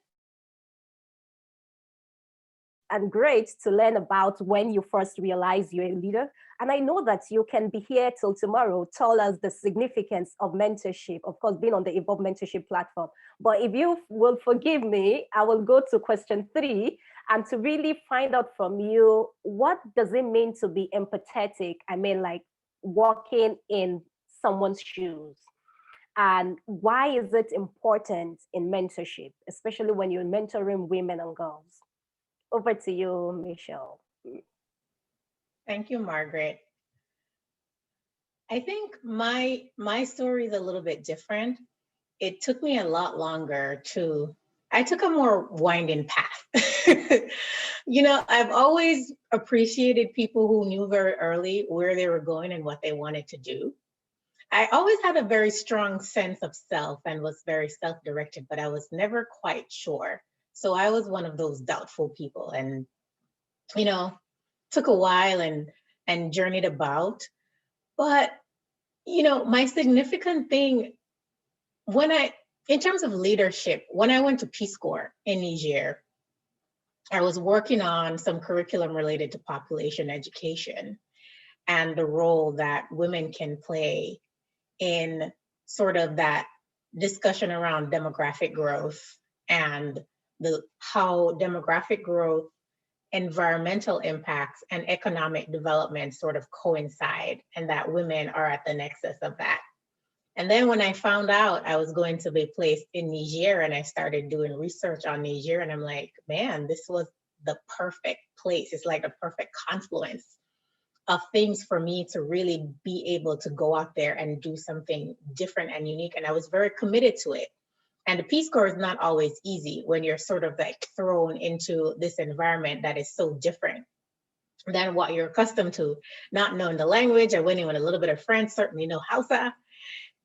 and great to learn about when you first realize you're a leader. And I know that you can be here till tomorrow, tell us the significance of mentorship, of course, being on the Evolve Mentorship platform. But if you will forgive me, I will go to question 3 and to really find out from you, what does it mean to be empathetic? I mean, like walking in someone's shoes. And why is it important in mentorship, especially when you're mentoring women and girls? Over to you, Michelle. Thank you, Margaret. I think my story is a little bit different. It took me a lot longer I took a more winding path. I've always appreciated people who knew very early where they were going and what they wanted to do. I always had a very strong sense of self and was very self-directed, but I was never quite sure. So I was one of those doubtful people, and took a while and journeyed about. But my significant thing in terms of leadership, when I went to Peace Corps in Niger, I was working on some curriculum related to population education and the role that women can play in sort of that discussion around demographic growth and how demographic growth, environmental impacts, and economic development sort of coincide, and that women are at the nexus of that. And then when I found out I was going to be placed in Niger, and I started doing research on Niger, and I'm like, man, this was the perfect place. It's like a perfect confluence of things for me to really be able to go out there and do something different and unique. And I was very committed to it. And the Peace Corps is not always easy when you're sort of like thrown into this environment that is so different than what you're accustomed to, not knowing the language. I went in with a little bit of French, certainly no Hausa,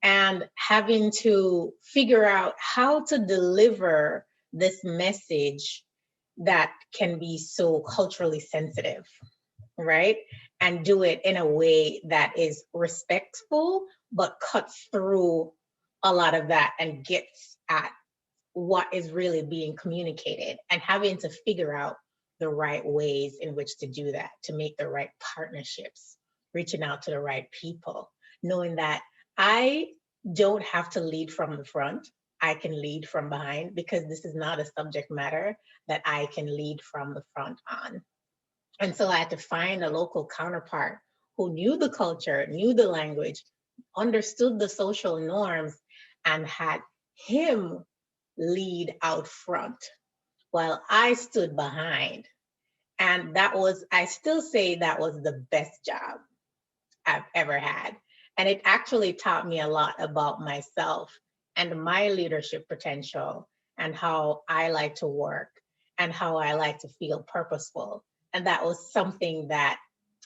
and having to figure out how to deliver this message that can be so culturally sensitive, right? And do it in a way that is respectful, but cuts through a lot of that and gets at what is really being communicated, and having to figure out the right ways in which to do that, to make the right partnerships, reaching out to the right people, knowing that I don't have to lead from the front. I can lead from behind, because this is not a subject matter that I can lead from the front on. And so I had to find a local counterpart who knew the culture, knew the language, understood the social norms, and had him lead out front while I stood behind. And I still say that was the best job I've ever had. And it actually taught me a lot about myself and my leadership potential, and how I like to work, and how I like to feel purposeful. And that was something that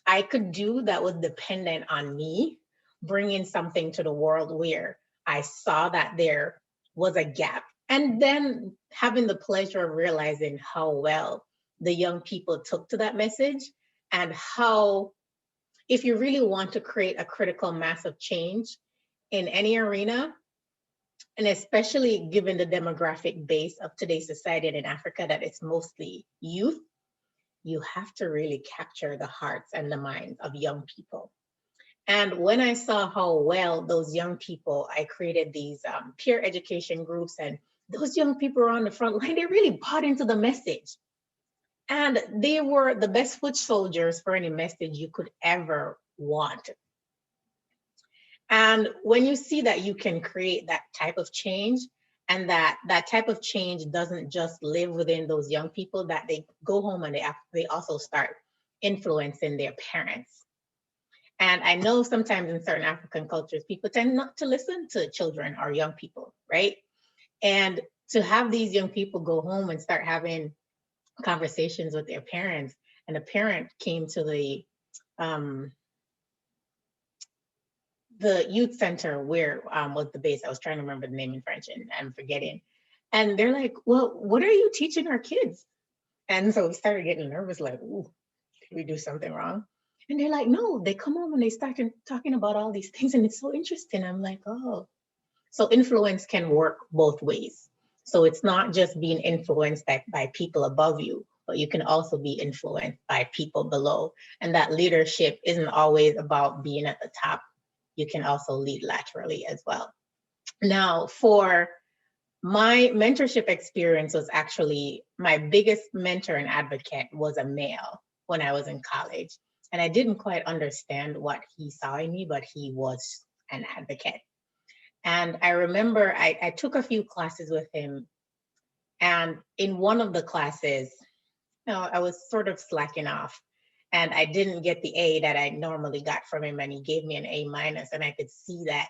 I could do that was dependent on me, bringing something to the world where I saw that there was a gap. And then having the pleasure of realizing how well the young people took to that message, and how, if you really want to create a critical mass of change in any arena, and especially given the demographic base of today's society and in Africa, that it's mostly youth, you have to really capture the hearts and the minds of young people. And when I saw how well those young people, I created these peer education groups, and those young people were on the front line, they really bought into the message. And they were the best foot soldiers for any message you could ever want. And when you see that you can create that type of change, and that type of change doesn't just live within those young people, that they go home and they also start influencing their parents. And I know sometimes in certain African cultures, people tend not to listen to children or young people, right? And to have these young people go home and start having conversations with their parents, and a parent came to the youth center where was the base. I was trying to remember the name in French and I'm forgetting. And they're like, well, what are you teaching our kids? And so we started getting nervous, like, ooh, did we do something wrong? And they're like, no, they come home and they start talking about all these things and it's so interesting. I'm like, oh. So influence can work both ways. So it's not just being influenced by people above you, but you can also be influenced by people below. And that leadership isn't always about being at the top. You can also lead laterally as well. Now, for my mentorship experience was actually, my biggest mentor and advocate was a male when I was in college. And I didn't quite understand what he saw in me, but he was an advocate. And I remember I took a few classes with him. And in one of the classes, I was sort of slacking off. And I didn't get the A that I normally got from him. And he gave me an A-. And I could see that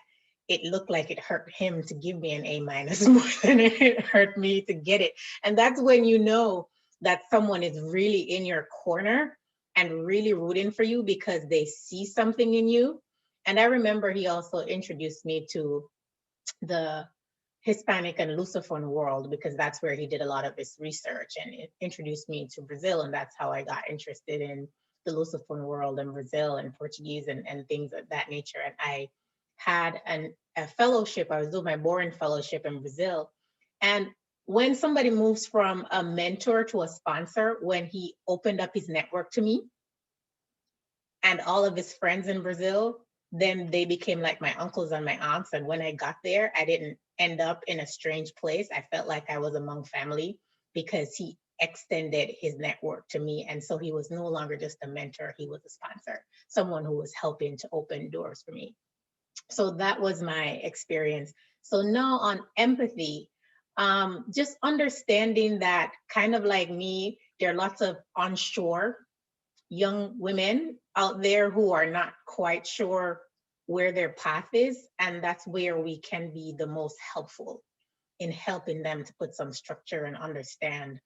it looked like it hurt him to give me an A- more than it hurt me to get it. And that's when you know that someone is really in your corner and really rooting for you because they see something in you. And I remember he also introduced me to the Hispanic and Lusophone world because that's where he did a lot of his research, and it introduced me to Brazil. And that's how I got interested in the Lusophone world and Brazil and Portuguese and things of that nature. And I had a fellowship. I was doing my boring fellowship in Brazil. And when somebody moves from a mentor to a sponsor, when he opened up his network to me and all of his friends in Brazil, then they became like my uncles and my aunts. And when I got there, I didn't end up in a strange place. I felt like I was among family because he extended his network to me. And so he was no longer just a mentor, he was a sponsor, someone who was helping to open doors for me. So that was my experience. So now on empathy, just understanding that, kind of like me, there are lots of onshore young women out there who are not quite sure where their path is. And that's where we can be the most helpful in helping them to put some structure and understand,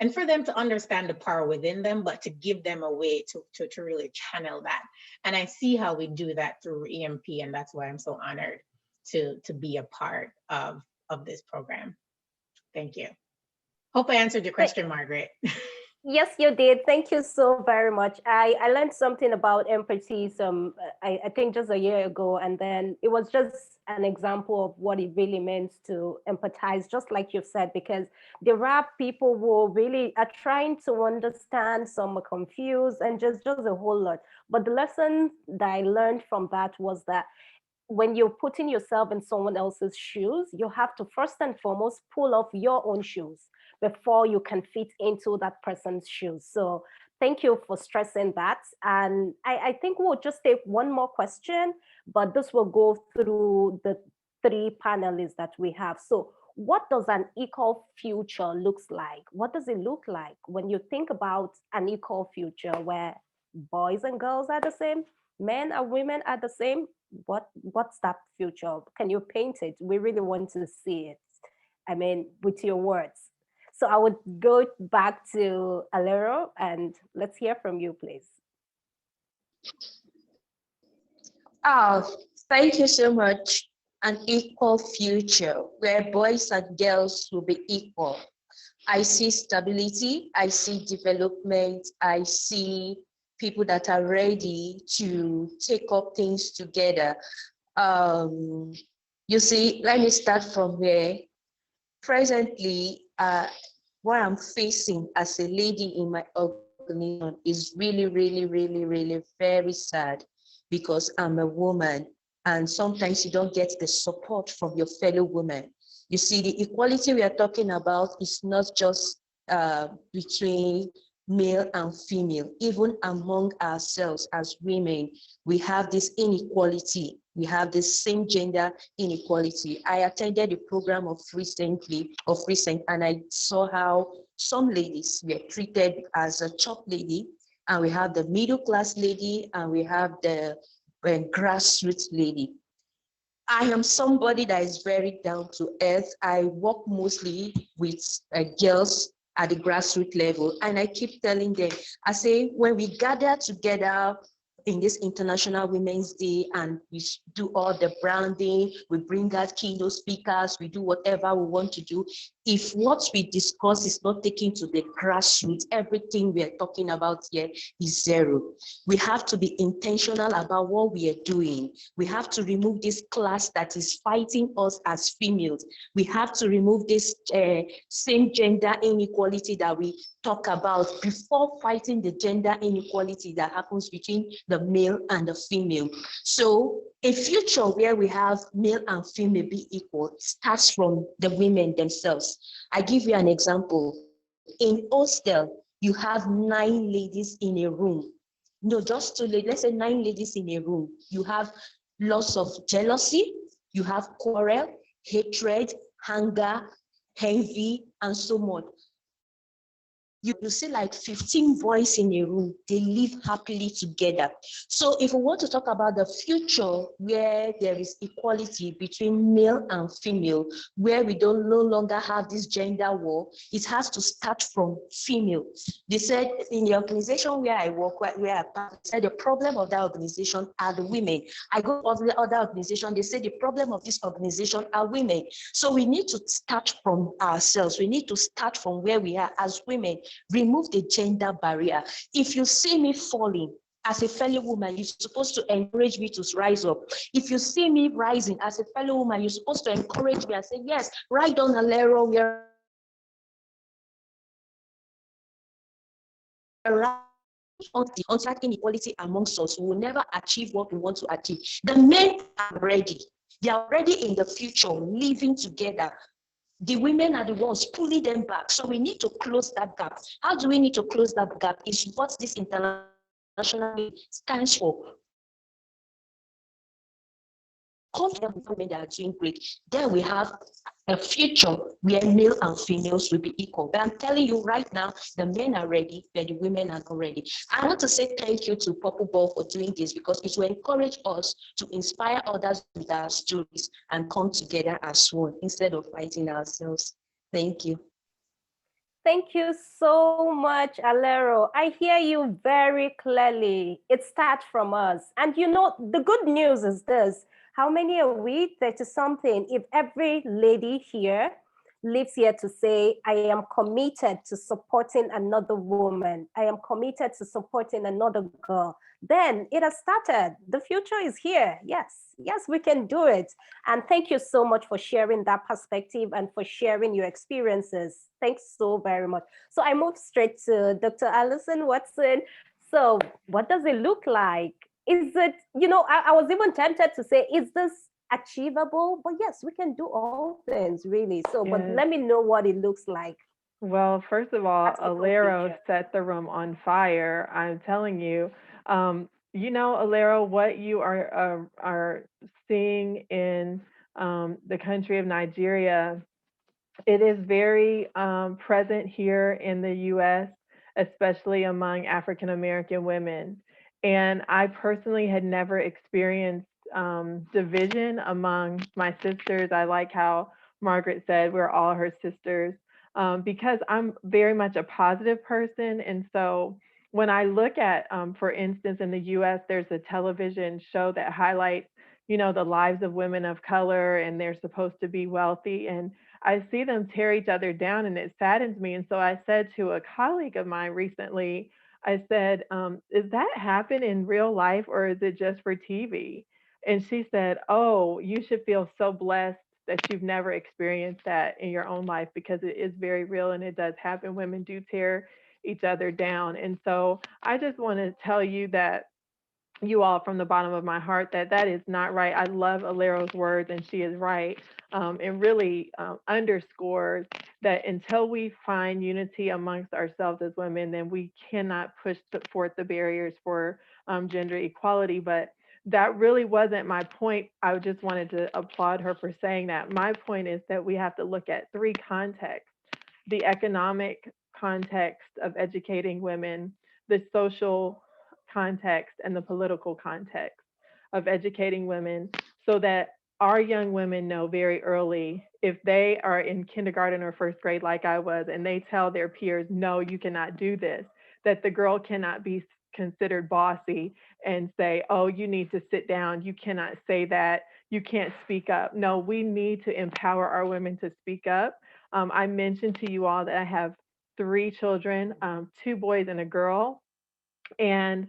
and for them to understand the power within them, but to give them a way to really channel that. And I see how we do that through EMP, and that's why I'm so honored to be a part of this program. Thank you. Hope I answered your question, Margaret. Yes, you did. Thank you so very much. I learned something about empathy I think just a year ago, and then it was just an example of what it really means to empathize, just like you said, because there are people who really are trying to understand, some are confused, and just a whole lot. But the lesson that I learned from that was that when you're putting yourself in someone else's shoes, you have to first and foremost pull off your own shoes before you can fit into that person's shoes. So thank you for stressing that. And I think we'll just take one more question, but this will go through the 3 panelists that we have. So what does an equal future looks like? What does it look like when you think about an equal future where boys and girls are the same, men and women are the same? What's that future? Can you paint it? We really want to see it. I mean, with your words. So I would go back to Alero and let's hear from you, please. Oh, thank you so much. An equal future where boys and girls will be equal. I see stability, I see development, I see people that are ready to take up things together. You see, let me start from where presently, what I'm facing as a lady in my organization is really, really, really, really very sad because I'm a woman and sometimes you don't get the support from your fellow women. You see, the equality we are talking about is not just between male and female, even among ourselves as women, we have this inequality. We have this same gender inequality. I attended a program of recent, and I saw how some ladies were treated as a top lady, and we have the middle class lady, and we have the grassroots lady. I am somebody that is very down to earth. I work mostly with girls at the grassroots level. And I keep telling them, I say, when we gather together in this International Women's Day and we do all the branding, we bring out keynote speakers, we do whatever we want to do. If what we discuss is not taken to the grassroots, everything we are talking about here is zero. We have to be intentional about what we are doing. We have to remove this class that is fighting us as females. We have to remove this same gender inequality that we talk about before fighting the gender inequality that happens between the male and the female. So a future where we have male and female be equal starts from the women themselves. I give you an example. In hostel, you have 9 ladies in a room. No, just 2 ladies, let's say 9 ladies in a room. You have lots of jealousy, you have quarrel, hatred, anger, envy, and so on. You see like 15 boys in a room, they live happily together. So if we want to talk about the future where there is equality between male and female, where we don't no longer have this gender war, it has to start from female. They said in the organization where I work, where I said the problem of that organization are the women. I go to the other organization, they say the problem of this organization are women. So we need to start from ourselves. We need to start from where we are as women. Remove the gender barrier. If you see me falling as a fellow woman, you're supposed to encourage me to rise up. If you see me rising as a fellow woman, you're supposed to encourage me and say, yes, ride on, Alero, we're right. On inequality amongst us, we will never achieve what we want to achieve. The men are ready. They are ready in the future, living together. The women are the ones pulling them back. So we need to close that gap. How do we need to close that gap? Is what this international stands for. Women that are doing great. Then we have a future where male and females will be equal. But I'm telling you right now, the men are ready, but the women are not ready. I want to say thank you to Purple Ball for doing this because it will encourage us to inspire others with our stories and come together as one instead of fighting ourselves. Thank you. Thank you so much, Alero. I hear you very clearly. It starts from us. And you know, the good news is this. How many are we? 30-something. If every lady here lives here to say, I am committed to supporting another woman, I am committed to supporting another girl, then it has started. The future is here. Yes, yes, we can do it. And thank you so much for sharing that perspective and for sharing your experiences. Thanks so very much. So I move straight to Dr. Alison Watson. So what does it look like? Is it, you know, I was even tempted to say, is this achievable? But yes, we can do all things really. So, yes. But let me know what it looks like. Well, first of all, Alero set the room on fire. I'm telling you, you know, Alero, what you are seeing in the country of Nigeria, it is very present here in the U.S., especially among African American women. And I personally had never experienced division among my sisters. I like how Margaret said we're all her sisters because I'm very much a positive person. And so when I look at, for instance, in the US, there's a television show that highlights, you know, the lives of women of color, and they're supposed to be wealthy. And I see them tear each other down, and it saddens me. And so I said to a colleague of mine recently, I said, does that happen in real life or is it just for TV? And she said, oh, you should feel so blessed that you've never experienced that in your own life because it is very real and it does happen. Women do tear each other down. And so I just want to tell you that you all from the bottom of my heart that that is not right. I love Alero's words and she is right. It really underscores that until we find unity amongst ourselves as women, then we cannot push forth the barriers for gender equality. But that really wasn't my point. I just wanted to applaud her for saying that. My point is that we have to look at 3 contexts: the economic context of educating women, the social context, and the political context of educating women, so that our young women know very early, if they are in kindergarten or first grade like I was, and they tell their peers, no, you cannot do this, that the girl cannot be considered bossy and say, oh, you need to sit down, you cannot say that, you can't speak up. No, we need to empower our women to speak up. I mentioned to you all that I have 3 children, 2 boys and a girl. And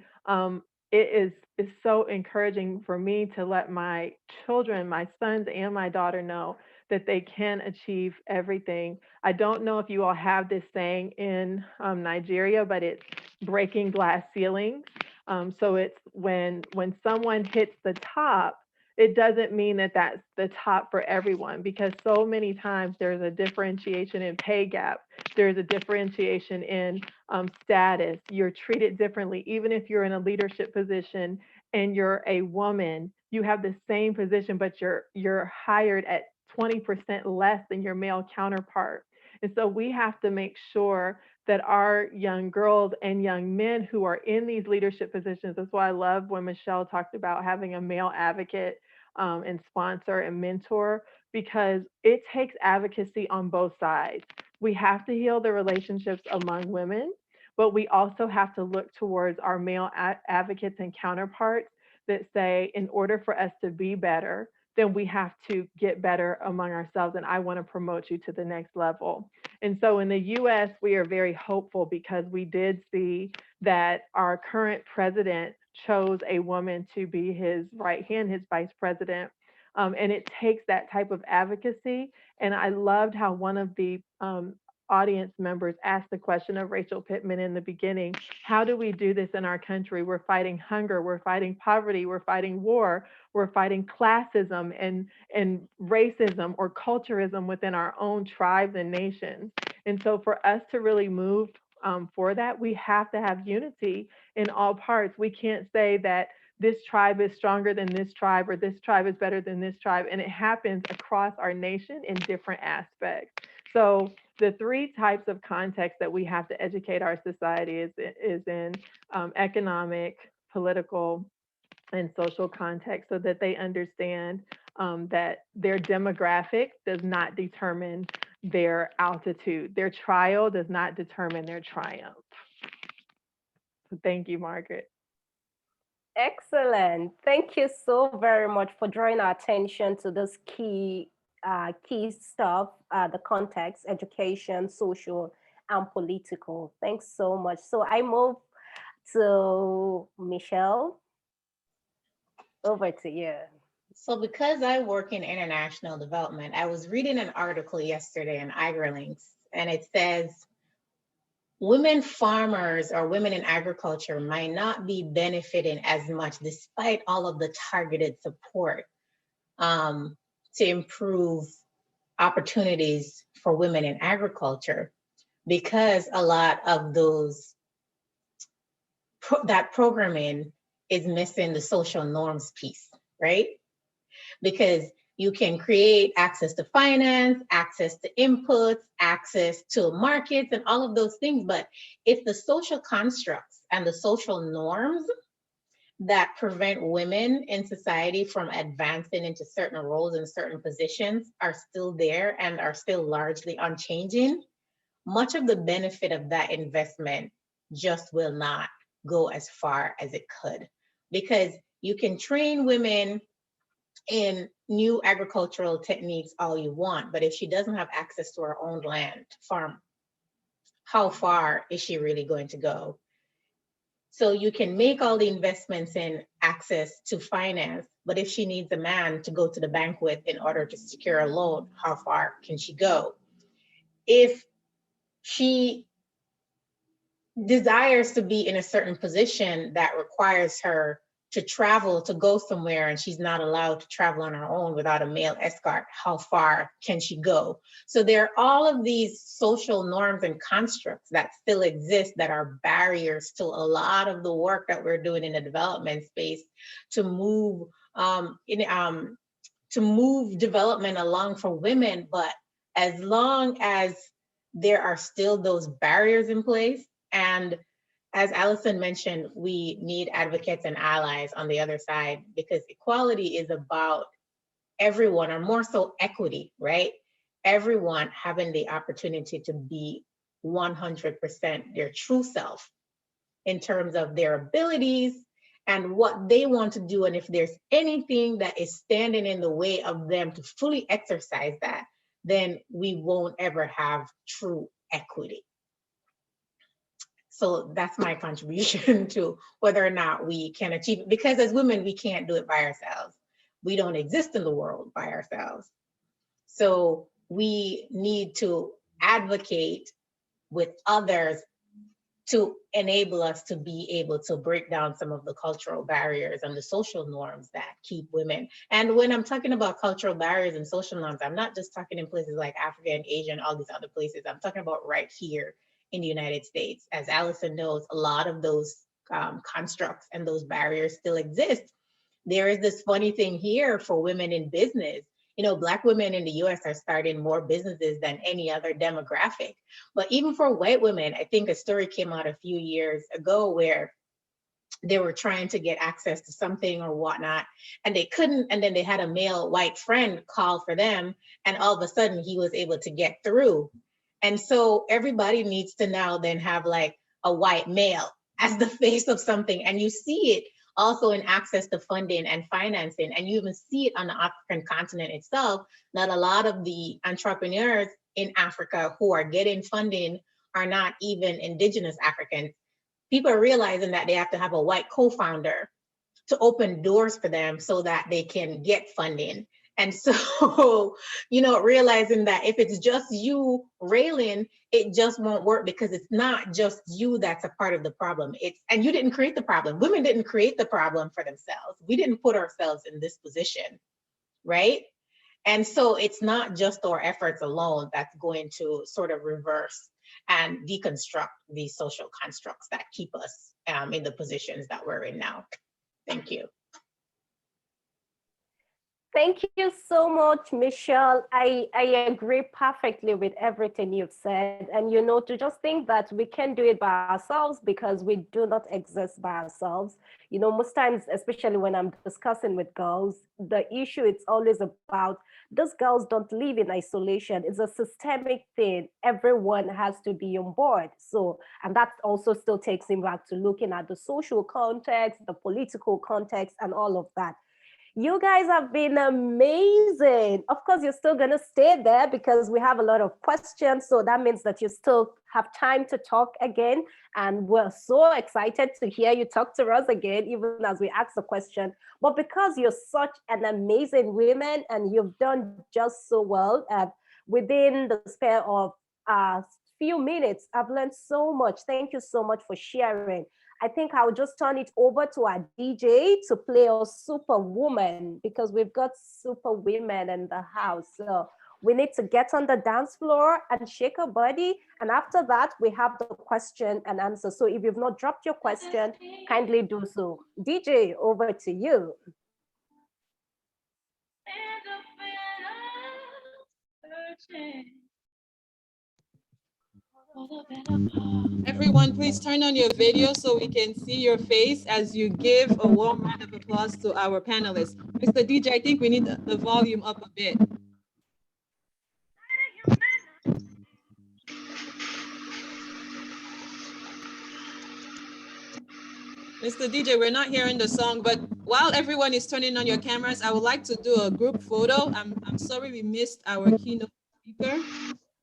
it is so encouraging for me to let my children, my sons and my daughter know that they can achieve everything. I don't know if you all have this saying in Nigeria, but it's breaking glass ceilings. So it's when someone hits the top, it doesn't mean that that's the top for everyone, because so many times there's a differentiation in pay gap. There's a differentiation in status. You're treated differently. Even if you're in a leadership position and you're a woman, you have the same position, but you're hired at 20% less than your male counterpart. And so we have to make sure that our young girls and young men who are in these leadership positions, that's why I love when Michelle talked about having a male advocate and sponsor and mentor, because it takes advocacy on both sides. We have to heal the relationships among women, but we also have to look towards our male advocates and counterparts that say, in order for us to be better, then we have to get better among ourselves. And I want to promote you to the next level. And so in the US, we are very hopeful because we did see that our current president chose a woman to be his right hand, his vice president. And it takes that type of advocacy. And I loved how one of the audience members asked the question of Rachel Pittman in the beginning: how do we do this in our country? We're fighting hunger, we're fighting poverty, we're fighting war, we're fighting classism and racism or culturism within our own tribes and nations. And so for us to really move for that, we have to have unity in all parts. We can't say that this tribe is stronger than this tribe or this tribe is better than this tribe. And it happens across our nation in different aspects. So the 3 types of context that we have to educate our society is in economic, political, and social context, so that they understand that their demographic does not determine their altitude. Their trial does not determine their triumph. So thank you, Margaret. Excellent. Thank you so very much for drawing our attention to this key stuff, the context, education, social, and political. Thanks so much. So I move to Michelle. Over to you. So because I work in international development, I was reading an article yesterday in AgriLinks, and it says women farmers or women in agriculture might not be benefiting as much despite all of the targeted support to improve opportunities for women in agriculture, because a lot of that programming is missing the social norms piece, right? Because you can create access to finance, access to inputs, access to markets and all of those things. But if the social constructs and the social norms that prevent women in society from advancing into certain roles and certain positions are still there and are still largely unchanging, much of the benefit of that investment just will not go as far as it could. Because you can train women in new agricultural techniques all you want, but if she doesn't have access to her own land to farm, how far is she really going to go? So you can make all the investments in access to finance, but if she needs a man to go to the bank with in order to secure a loan, how far can she go? If she desires to be in a certain position that requires her to travel to go somewhere and she's not allowed to travel on her own without a male escort, how far can she go? So there are all of these social norms and constructs that still exist that are barriers to a lot of the work that we're doing in the development space to move development along for women. But as long as there are still those barriers in place, and as Allison mentioned, we need advocates and allies on the other side, because equality is about everyone, or more so equity, right? Everyone having the opportunity to be 100% their true self in terms of their abilities and what they want to do. And if there's anything that is standing in the way of them to fully exercise that, then we won't ever have true equity. So that's my contribution to whether or not we can achieve it. Because as women, we can't do it by ourselves. We don't exist in the world by ourselves. So we need to advocate with others to enable us to be able to break down some of the cultural barriers and the social norms that keep women. And when I'm talking about cultural barriers and social norms, I'm not just talking in places like Africa and Asia and all these other places. I'm talking about right here in the United States. As Allison knows, a lot of those constructs and those barriers still exist. There is this funny thing here for women in business. You know, Black women in the US are starting more businesses than any other demographic. But even for white women, I think a story came out a few years ago where they were trying to get access to something or whatnot, and they couldn't. And then they had a male white friend call for them, and all of a sudden he was able to get through. And so everybody needs to now then have like a white male as the face of something. And you see it also in access to funding and financing. And you even see it on the African continent itself, that a lot of the entrepreneurs in Africa who are getting funding are not even indigenous Africans. People are realizing that they have to have a white co-founder to open doors for them so that they can get funding. And so, you know, realizing that if it's just you railing, it just won't work, because it's not just you that's a part of the problem. And you didn't create the problem. Women didn't create the problem for themselves. We didn't put ourselves in this position, right? And so it's not just our efforts alone that's going to sort of reverse and deconstruct these social constructs that keep us in the positions that we're in now. Thank you. Thank you so much, Michelle. I agree perfectly with everything you've said. And, you know, to just think that we can do it by ourselves because we do not exist by ourselves. You know, most times, especially when I'm discussing with girls, the issue it's always about those girls don't live in isolation. It's a systemic thing. Everyone has to be on board. So, and that also still takes him back to looking at the social context, the political context, and all of that. You guys have been amazing. Of course, you're still going to stay there because we have a lot of questions. So that means that you still have time to talk again. And we're so excited to hear you talk to us again, even as we ask the question. But because you're such an amazing woman and you've done just so well within the span of a few minutes, I've learned so much. Thank you so much for sharing. I think I'll just turn it over to our DJ to play a Superwoman, because we've got super women in the house. So we need to get on the dance floor and shake our body. And after that, we have the question and answer. So if you've not dropped your question, kindly do so. DJ, over to you. Everyone, please turn on your video so we can see your face as you give a warm round of applause to our panelists. Mr. DJ, I think we need the volume up a bit. Mr. DJ, we're not hearing the song, but while everyone is turning on your cameras, I would like to do a group photo. I'm sorry we missed our keynote speaker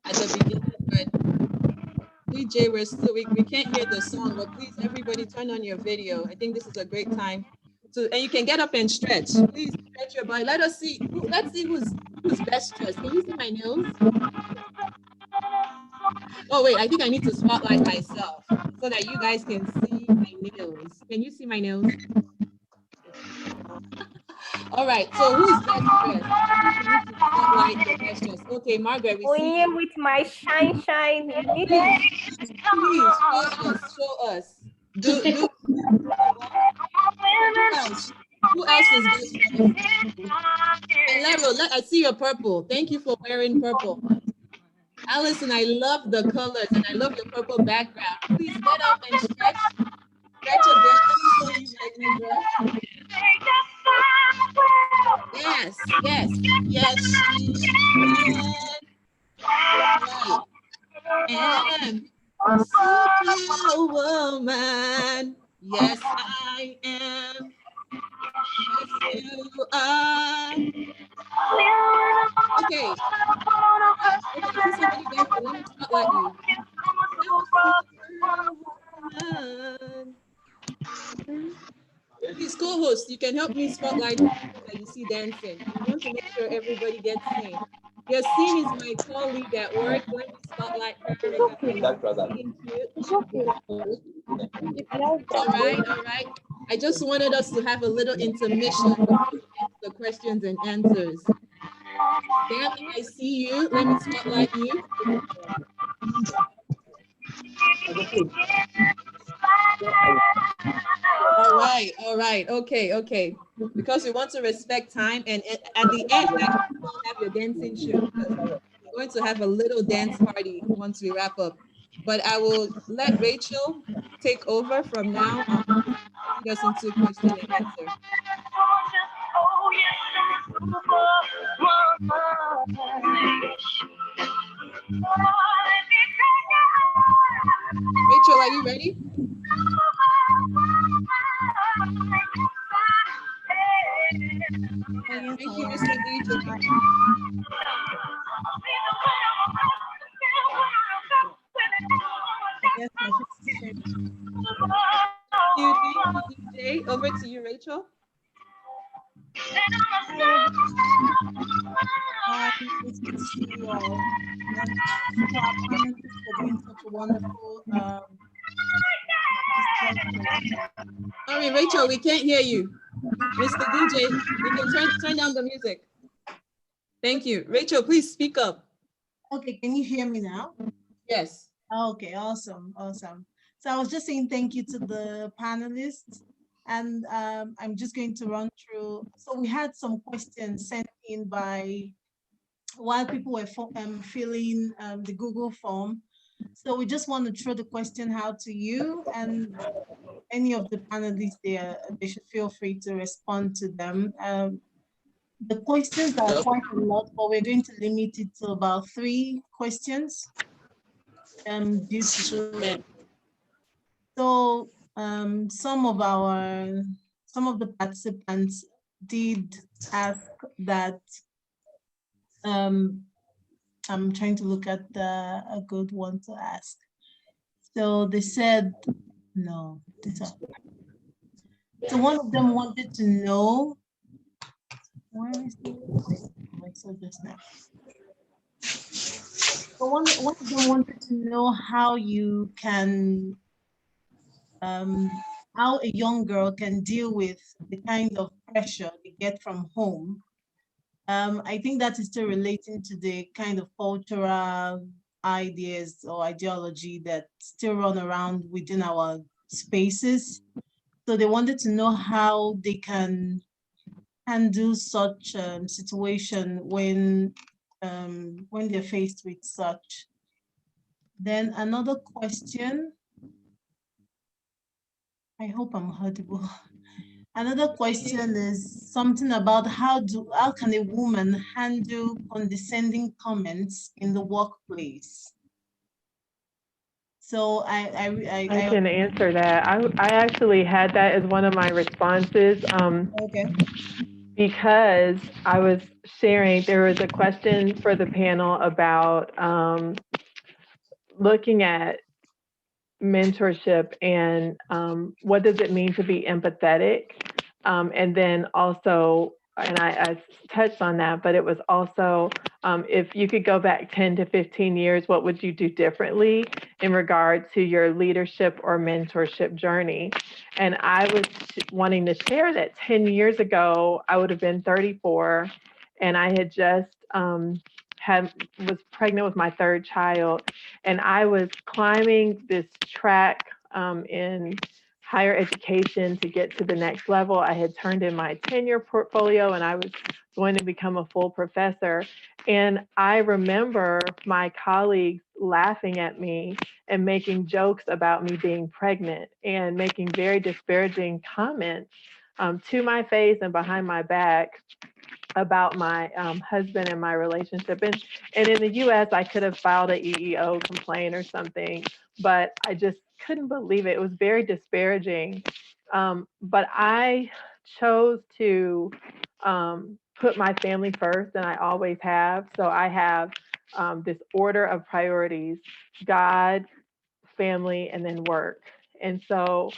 at the beginning, but DJ, we can't hear the song, but please, everybody turn on your video. I think this is a great time to, and you can get up and stretch. Please stretch your body. Let's see who's best dressed. Can you see my nails? Oh wait, I think I need to spotlight myself so that you guys can see my nails. Can you see my nails? All right, so who's best dressed? I think we need to spotlight the best dressed. Okay, Margaret, we see you. With my shine. You need it. Please show us. Do who else is best dressed? And Lero, I see your purple. Thank you for wearing purple. Allison, I love the colors and I love your purple background. Please get up and stretch a bit. Let me show you my new dress. Yes, yes, yes, she can. Right. And superwoman. Yes, I am. Yes, you are. Okay. Okay, I see somebody dancing. Let me spotlight you. Superwoman. Please, co-host, you can help me spotlight the people that you see dancing. We want to make sure everybody gets seen. Yasin is my colleague at work. Let me spotlight her. Thank you. All right, all right. I just wanted us to have a little intermission before we get to the questions and answers. Bam, I see you. Let me spotlight you. All right, okay, okay. Because we want to respect time, and at the end, actually, you all have your dancing shoe. We're going to have a little dance party once we wrap up. But I will let Rachel take over from now on, lead us into question and answer. Rachel, are you ready? Thank you, Mr. DJ. Thank you, DJ. Over to you, Rachel. It's good to see you all. And to our panelists for doing such a wonderful Sorry, Rachel, we can't hear you. Mr. DJ, you can turn down the music. Thank you. Rachel, please speak up. Okay, can you hear me now? Yes. Okay, awesome, awesome. So I was just saying thank you to the panelists. And I'm just going to run through. So we had some questions sent in while people were filling the Google form. So we just want to throw the question out to you, and any of the panelists there, they should feel free to respond to them. The questions are quite a lot, but we're going to limit it to about 3 questions. Due to so some of the participants did ask that. I'm trying to look at a good one to ask. So they said no. So one of them wanted to know. Where is the just now? So one of them wanted to know how you can. How a young girl can deal with the kind of pressure they get from home. I think that is still relating to the kind of cultural ideas or ideology that still run around within our spaces. So they wanted to know how they can handle such situation when they're faced with such. Then another question. I hope I'm audible. Another question is something about how can a woman handle condescending comments in the workplace? So I can answer that. I actually had that as one of my responses. Okay. Because I was sharing, there was a question for the panel about looking at mentorship and what does it mean to be empathetic? And then also, and I touched on that, but it was also, if you could go back 10 to 15 years, what would you do differently in regard to your leadership or mentorship journey? And I was wanting to share that 10 years ago, I would have been 34, and I had just was pregnant with my 3rd child, and I was climbing this track in higher education to get to the next level. I had turned in my tenure portfolio, and I was going to become a full professor. And I remember my colleagues laughing at me and making jokes about me being pregnant and making very disparaging comments to my face and behind my back about my husband and my relationship. And in the US, I could have filed an EEO complaint or something, but I just couldn't believe it. It was very disparaging. But I chose to put my family first, and I always have. So I have this order of priorities: God, family, and then work. And so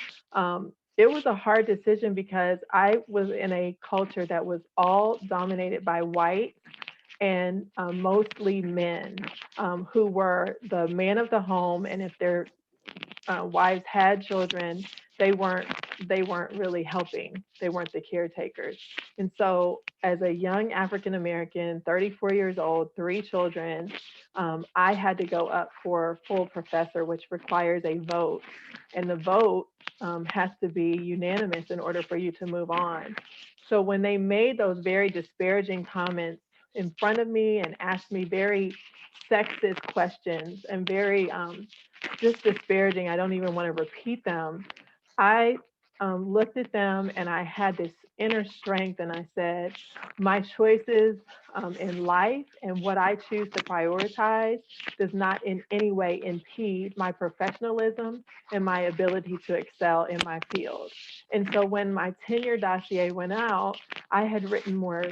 it was a hard decision because I was in a culture that was all dominated by white and mostly men who were the man of the home. And if their wives had children, they weren't really helping. They weren't the caretakers. And so as a young African American, 34 years old, 3 children, I had to go up for full professor, which requires a vote. And the vote has to be unanimous in order for you to move on. So when they made those very disparaging comments in front of me and asked me very sexist questions and very just disparaging, I don't even want to repeat them, I looked at them and I had this inner strength, and I said, my choices in life and what I choose to prioritize does not in any way impede my professionalism and my ability to excel in my field. And so when my tenure dossier went out, I had written more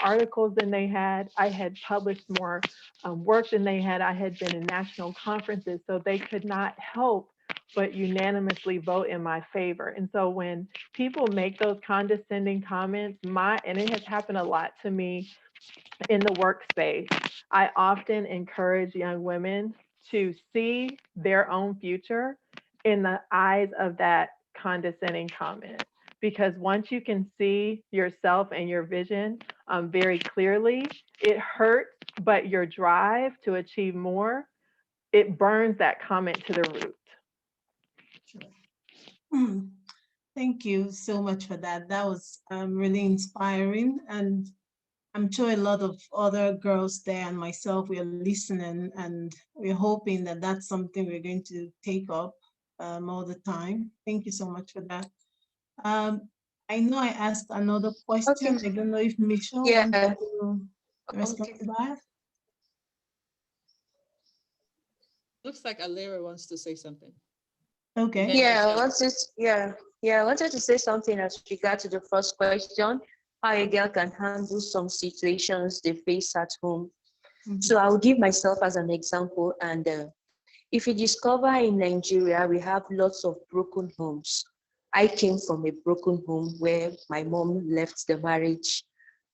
articles than they had. I had published more work than they had. I had been in national conferences, so they could not help but unanimously vote in my favor. And so when people make those condescending comments, and it has happened a lot to me in the workspace, I often encourage young women to see their own future in the eyes of that condescending comment. Because once you can see yourself and your vision very clearly, it hurts, but your drive to achieve more, it burns that comment to the root. Thank you so much for that. That was really inspiring. And I'm sure a lot of other girls there and myself, we are listening, and we're hoping that that's something we're going to take up all the time. Thank you so much for that. I know I asked another question. Okay. I don't know if Michelle wants to respond to that. Looks like Alera wants to say something. Okay. Yeah, I wanted to say something as regard to the first question, how a girl can handle some situations they face at home. So I'll give myself as an example. And if you discover in Nigeria, we have lots of broken homes. I came from a broken home where my mom left the marriage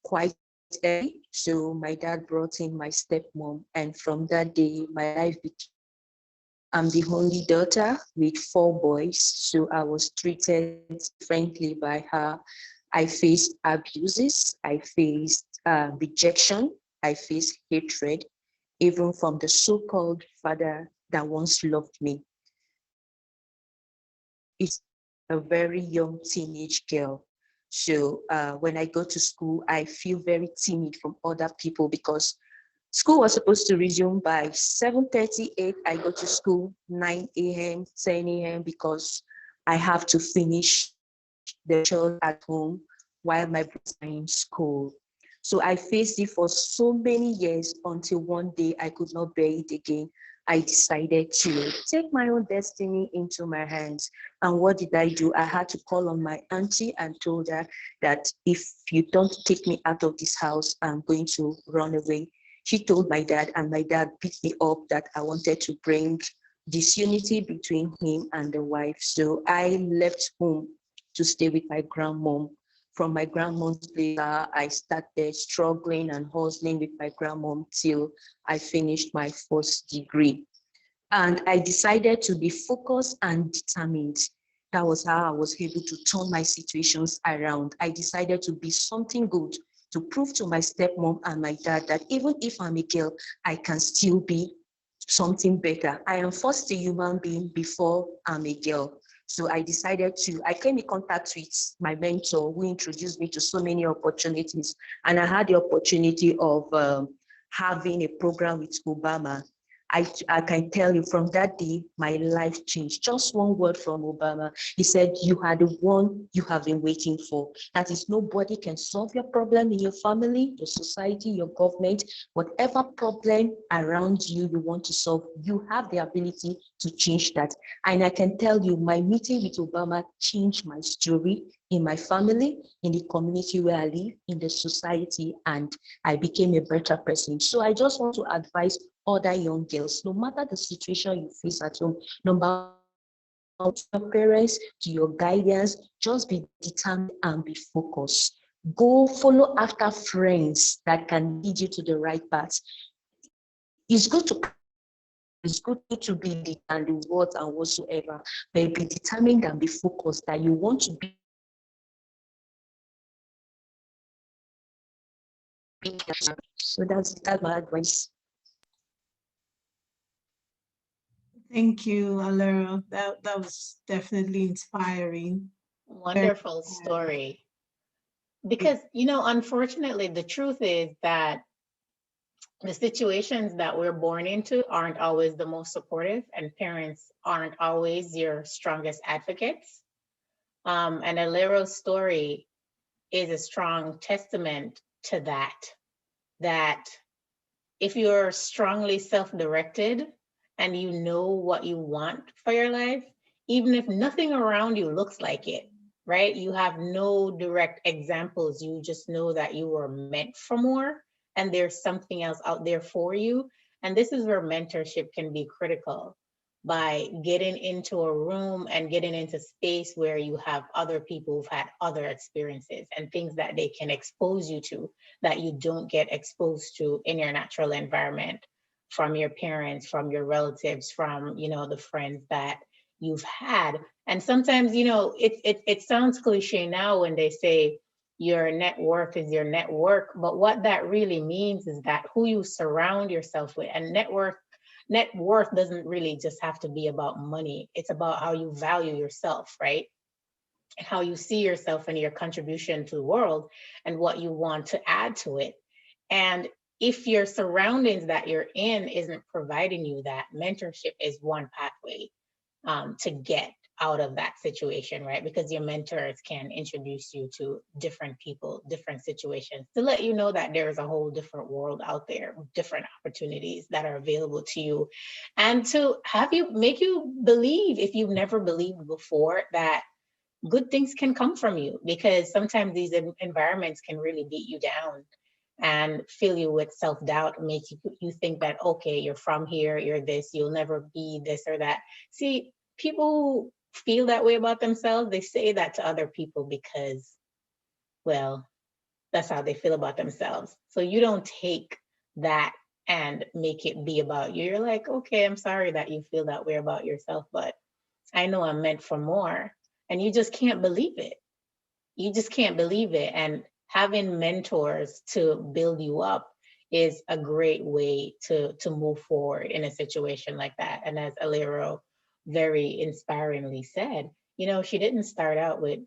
quite early. So my dad brought in my stepmom. And from that day, my life became, I'm the only daughter with 4 boys, so I was treated differently by her. I faced abuses, I faced rejection, I faced hatred, even from the so-called father that once loved me. It's a very young teenage girl. So when I go to school, I feel very timid from other people because school was supposed to resume by 7:38. I go to school 9 a.m., 10 a.m. because I have to finish the chores at home while my brothers are in school. So I faced it for so many years until one day I could not bear it again. I decided to take my own destiny into my hands. And what did I do? I had to call on my auntie and told her that if you don't take me out of this house, I'm going to run away. She told my dad, and my dad picked me up that I wanted to bring disunity between him and the wife. So I left home to stay with my grandmom. From my grandmom's place, I started struggling and hustling with my grandmom till I finished my first degree. And I decided to be focused and determined. That was how I was able to turn my situations around. I decided to be something good, to prove to my stepmom and my dad that even if I'm a girl, I can still be something better. I am first a human being before I'm a girl. So I decided I came in contact with my mentor who introduced me to so many opportunities. And I had the opportunity of having a program with Obama. I can tell you from that day, my life changed. Just one word from Obama. He said, you are the one you have been waiting for. That is, nobody can solve your problem in your family, your society, your government, whatever problem around you you want to solve, you have the ability to change that. And I can tell you, my meeting with Obama changed my story in my family, in the community where I live, in the society, and I became a better person. So I just want to advise other young girls, no matter the situation you face at home, number one, to your parents, to your guidance, just be determined and be focused. Go follow after friends that can lead you to the right path. It's good to be the and the what and whatsoever, but be determined and be focused that you want to be. So that's my advice. Thank you, Alera. That was definitely inspiring. Wonderful story. Because, you know, unfortunately, the truth is that the situations that we're born into aren't always the most supportive, and parents aren't always your strongest advocates. And Alero's story is a strong testament to that if you're strongly self-directed and you know what you want for your life, even if nothing around you looks like it, right? You have no direct examples. You just know that you were meant for more and there's something else out there for you. And this is where mentorship can be critical, by getting into a room and getting into space where you have other people who've had other experiences and things that they can expose you to that you don't get exposed to in your natural environment, from your parents, from your relatives, from, you know, the friends that you've had. And sometimes, you know, it sounds cliche now when they say your net worth is your net worth, but what that really means is that who you surround yourself with. And net worth doesn't really just have to be about money. It's about how you value yourself, right? And how you see yourself and your contribution to the world and what you want to add to it. And if your surroundings that you're in isn't providing you that, mentorship is one pathway to get out of that situation, right? Because your mentors can introduce you to different people, different situations, to let you know that there is a whole different world out there, different opportunities that are available to you, and to make you believe, if you've never believed before, that good things can come from you. Because sometimes these environments can really beat you down and fill you with self-doubt, make you think that, okay, you're from here, you're this, you'll never be this or that. See, people who feel that way about themselves, they say that to other people because, well, that's how they feel about themselves. So you don't take that and make it be about you. You're like, okay, I'm sorry that you feel that way about yourself, but I know I'm meant for more. And you just can't believe it. You just can't believe it. And having mentors to build you up is a great way to move forward in a situation like that. And as Alero very inspiringly said, you know, she didn't start out with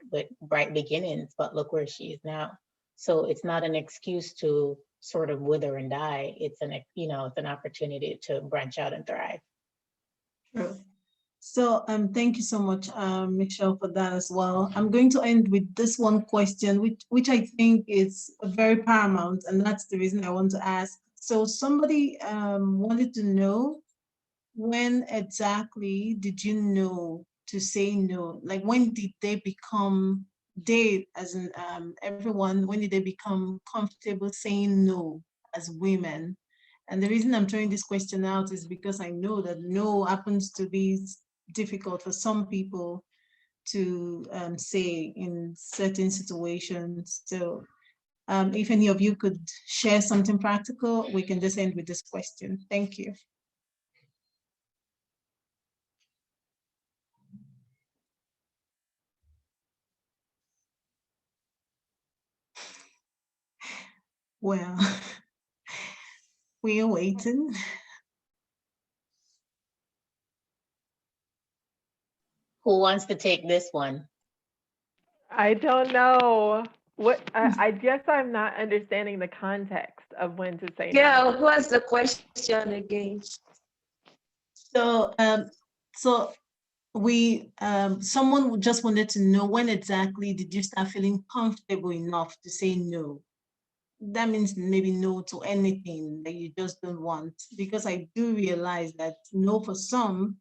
bright beginnings, but look where she is now. So it's not an excuse to sort of wither and die. It's it's an opportunity to branch out and thrive. True. So thank you so much, Michelle, for that as well. I'm going to end with this one question, which I think is very paramount, and that's the reason I want to ask. So somebody wanted to know, when exactly did you know to say no? Like, when did they become, as in everyone, when did they become comfortable saying no as women? And the reason I'm throwing this question out is because I know that no happens to be difficult for some people to say in certain situations. So if any of you could share something practical, we can just end with this question. Thank you. Well, we are waiting. Who wants to take this one? I don't know. I guess I'm not understanding the context of when to say no. Yeah, what's the question again? So, so someone just wanted to know, when exactly did you start feeling comfortable enough to say no? That means maybe no to anything that you just don't want, because I do realize that no for some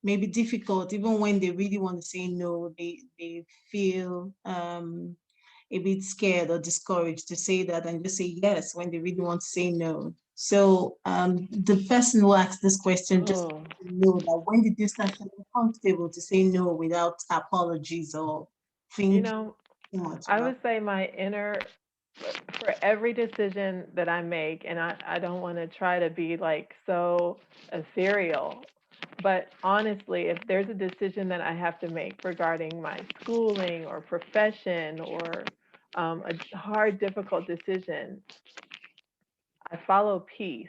may be difficult. Even when they really want to say no, they feel a bit scared or discouraged to say that and just say yes when they really want to say no. So the person who asked this question just to know that, when did you start feeling comfortable to say no without apologies or thinking too much I about would say my inner, for every decision that I make, and I don't want to try to be like so ethereal, but honestly, if there's a decision that I have to make regarding my schooling or profession or a hard, difficult decision, I follow peace.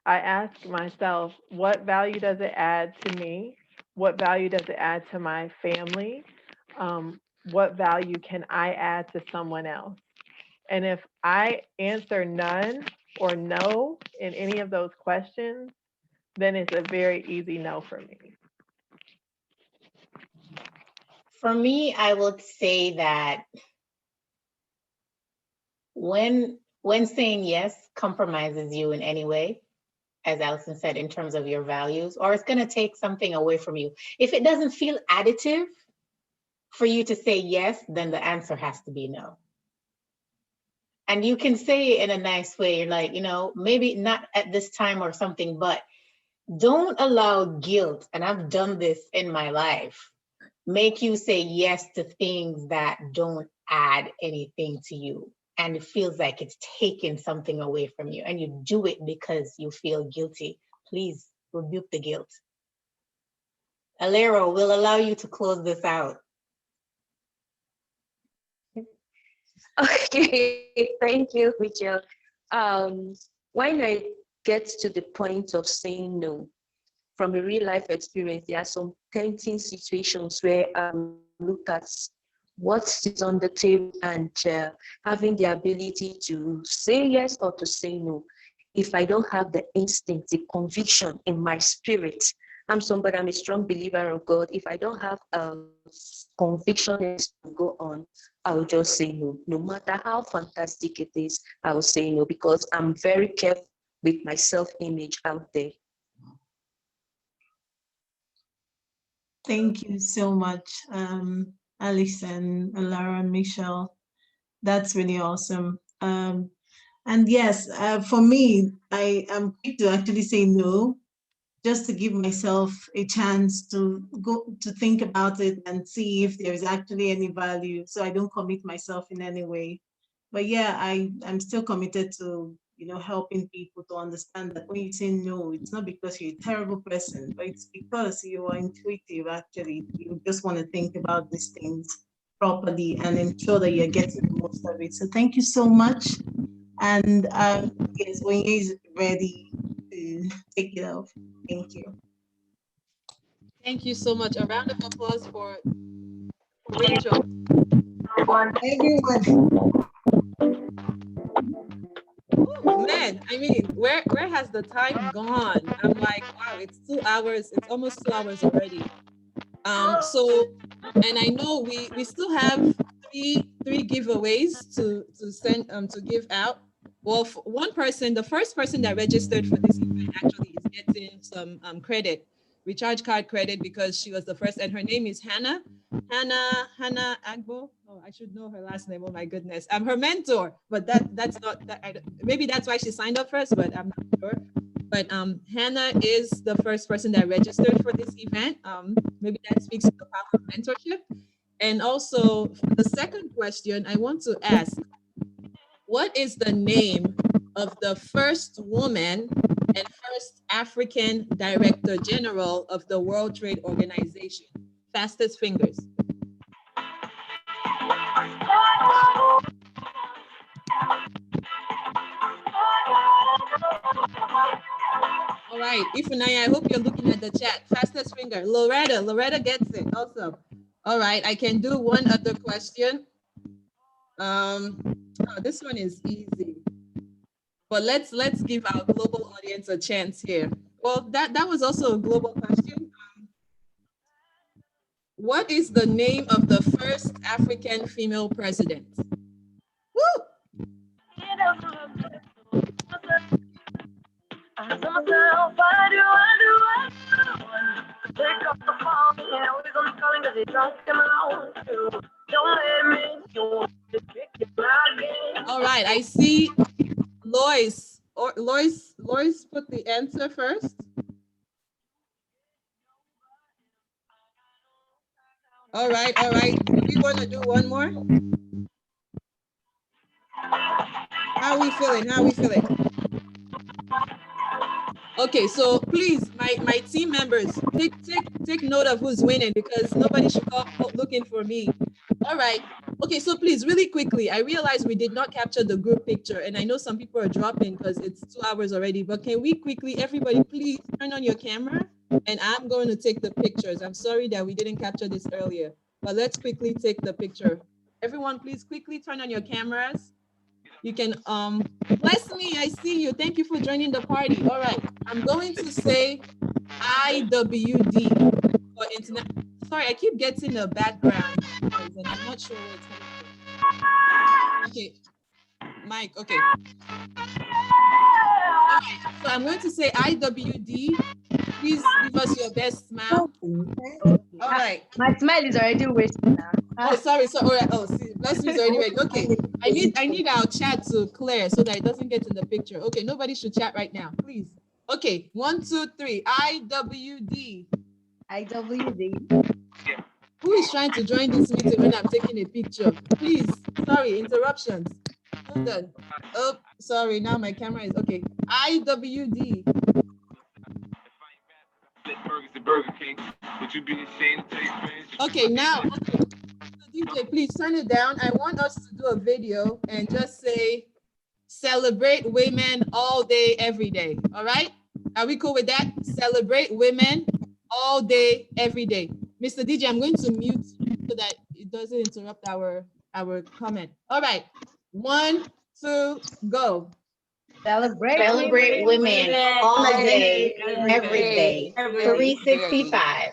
I ask myself, what value does it add to me? What value does it add to my family? What value can I add to someone else? And if I answer none or no in any of those questions, then it's a very easy no for me. For me, I would say that when saying yes compromises you in any way, as Allison said, in terms of your values, or it's going to take something away from you. If it doesn't feel additive for you to say yes, then the answer has to be no. And you can say it in a nice way. You're like, maybe not at this time or something, but don't allow guilt, and I've done this in my life, make you say yes to things that don't add anything to you. And it feels like it's taking something away from you, and you do it because you feel guilty. Please rebuke the guilt. Alero will allow you to close this out. Okay, thank you, Rachel. When I get to the point of saying no, from a real life experience, there are some tempting situations where I look at what is on the table and having the ability to say yes or to say no. If I don't have the instinct, the conviction in my spirit, I'm a strong believer of God. If I don't have a conviction to go on, I'll just say no. No matter how fantastic it is, I'll say no, because I'm very careful with my self-image out there. Thank you so much, Alice and Lara and Michelle. That's really awesome. And yes, for me, I am quick to actually say no, just to give myself a chance to go to think about it and see if there's actually any value, so I don't commit myself in any way. But yeah, I'm still committed to helping people to understand that when you say no, it's not because you're a terrible person, but it's because you are intuitive. Actually, you just want to think about these things properly and ensure that you're getting the most of it. So thank you so much. And yes, when he's ready to take it off. Thank you. Thank you so much. A round of applause for Rachel. Everyone. Oh, man, I mean, where has the time gone? I'm like, wow, it's 2 hours. It's almost 2 hours already. So, and I know we still have three giveaways to send to give out. Well, one person, the first person that registered for this event actually is getting some credit, recharge card credit, because she was the first, and her name is Hannah Agbo. Oh, I should know her last name. Oh my goodness, I'm her mentor, but that's not that. Maybe that's why she signed up first, but I'm not sure. But Hannah is the first person that registered for this event. Maybe that speaks to the power of mentorship. And also, for the second question, I want to ask, what is the name of the first woman and first African Director General of the World Trade Organization? Fastest fingers. All right, Ifunanya, I hope you're looking at the chat. Fastest finger. Loretta gets it. Awesome. All right, I can do one other question. Oh, this one is easy. But let's give our global audience a chance here. Well, that was also a global question. What is the name of the first African female president? Woo! All right, I see Lois. Or Lois put the answer first. All right, all right. Do we want to do one more? How are we feeling? How are we feeling? Okay, so please, my team members, take note of who's winning, because nobody should go looking for me. All right. Okay, so please, really quickly, I realize we did not capture the group picture, and I know some people are dropping because it's 2 hours already, but can we quickly, everybody, please turn on your camera, and I'm going to take the pictures. I'm sorry that we didn't capture this earlier, but let's quickly take the picture. Everyone, please quickly turn on your cameras. You can, bless me, I see you. Thank you for joining the party. All right, I'm going to say IWD for internet. Sorry, I keep getting a background noise and I'm not sure where it's coming from. Okay, Mike, okay. All right, so I'm going to say IWD. Please give us your best smile. All right. My smile is already wasted now. Oh, sorry. So, all right. Oh, see, bless me is already ready. Okay. I need our chat to clear so that it doesn't get in the picture. Okay. Nobody should chat right now, please. Okay. 1, 2, 3. IWD. IWD. Who is trying to join this meeting when I'm taking a picture? Please. Sorry. Interruptions. Hold on. Oh, sorry. Now my camera is okay. IWD. Okay. Now. DJ, please turn it down. I want us to do a video and just say, celebrate women all day, every day. All right? Are we cool with that? Celebrate women all day, every day. Mr. DJ, I'm going to mute so that it doesn't interrupt our comment. All right. 1, 2, go. Celebrate women all day, every day, 365.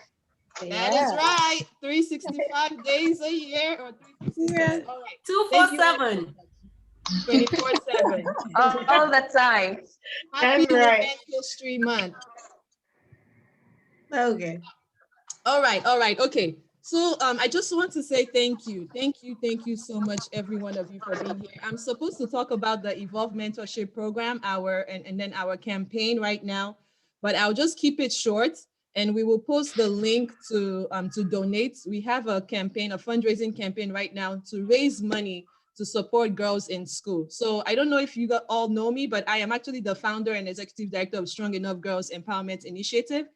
That is right. 365 days a year or 367. All right. 247. 24/7. All the time. Happy That's right. Women's History Month. Okay. All right. Okay. So I just want to say thank you so much, every one of you, for being here. I'm supposed to talk about the Evolve Mentorship Program, and then our campaign right now, but I'll just keep it short. And we will post the link to donate. We have a campaign, a fundraising campaign right now to raise money to support girls in school. So I don't know if you all know me, but I am actually the founder and executive director of Strong Enough Girls Empowerment Initiative.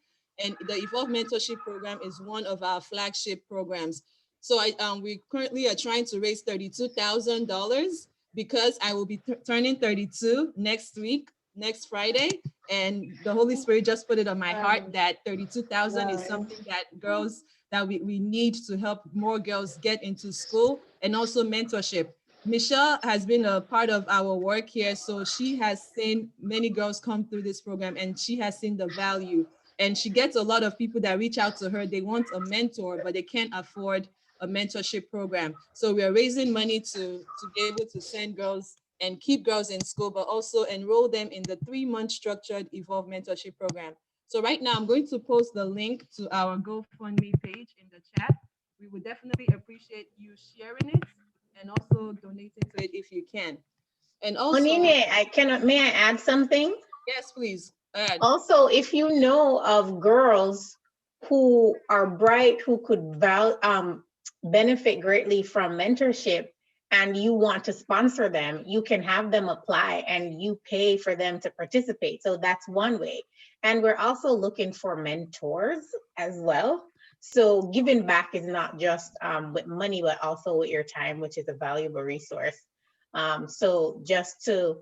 And the Evolve Mentorship Program is one of our flagship programs. So we currently are trying to raise $32,000 because I will be turning 32 next week, next Friday. And the Holy Spirit just put it on my heart that 32,000 is something that girls, that we need to help more girls get into school, and also mentorship. Michelle has been a part of our work here. So she has seen many girls come through this program and she has seen the value. And she gets a lot of people that reach out to her. They want a mentor, but they can't afford a mentorship program. So we are raising money to be able to send girls and keep girls in school, but also enroll them in the 3-month structured Evolve Mentorship Program. So right now I'm going to post the link to our GoFundMe page in the chat. We would definitely appreciate you sharing it and also donating to it if you can. And also, Onine, may I add something? Yes, please. Add. Also, if you know of girls who are bright, who could benefit greatly from mentorship, and you want to sponsor them, you can have them apply and you pay for them to participate. So that's one way. And we're also looking for mentors as well. So giving back is not just with money, but also with your time, which is a valuable resource. So just to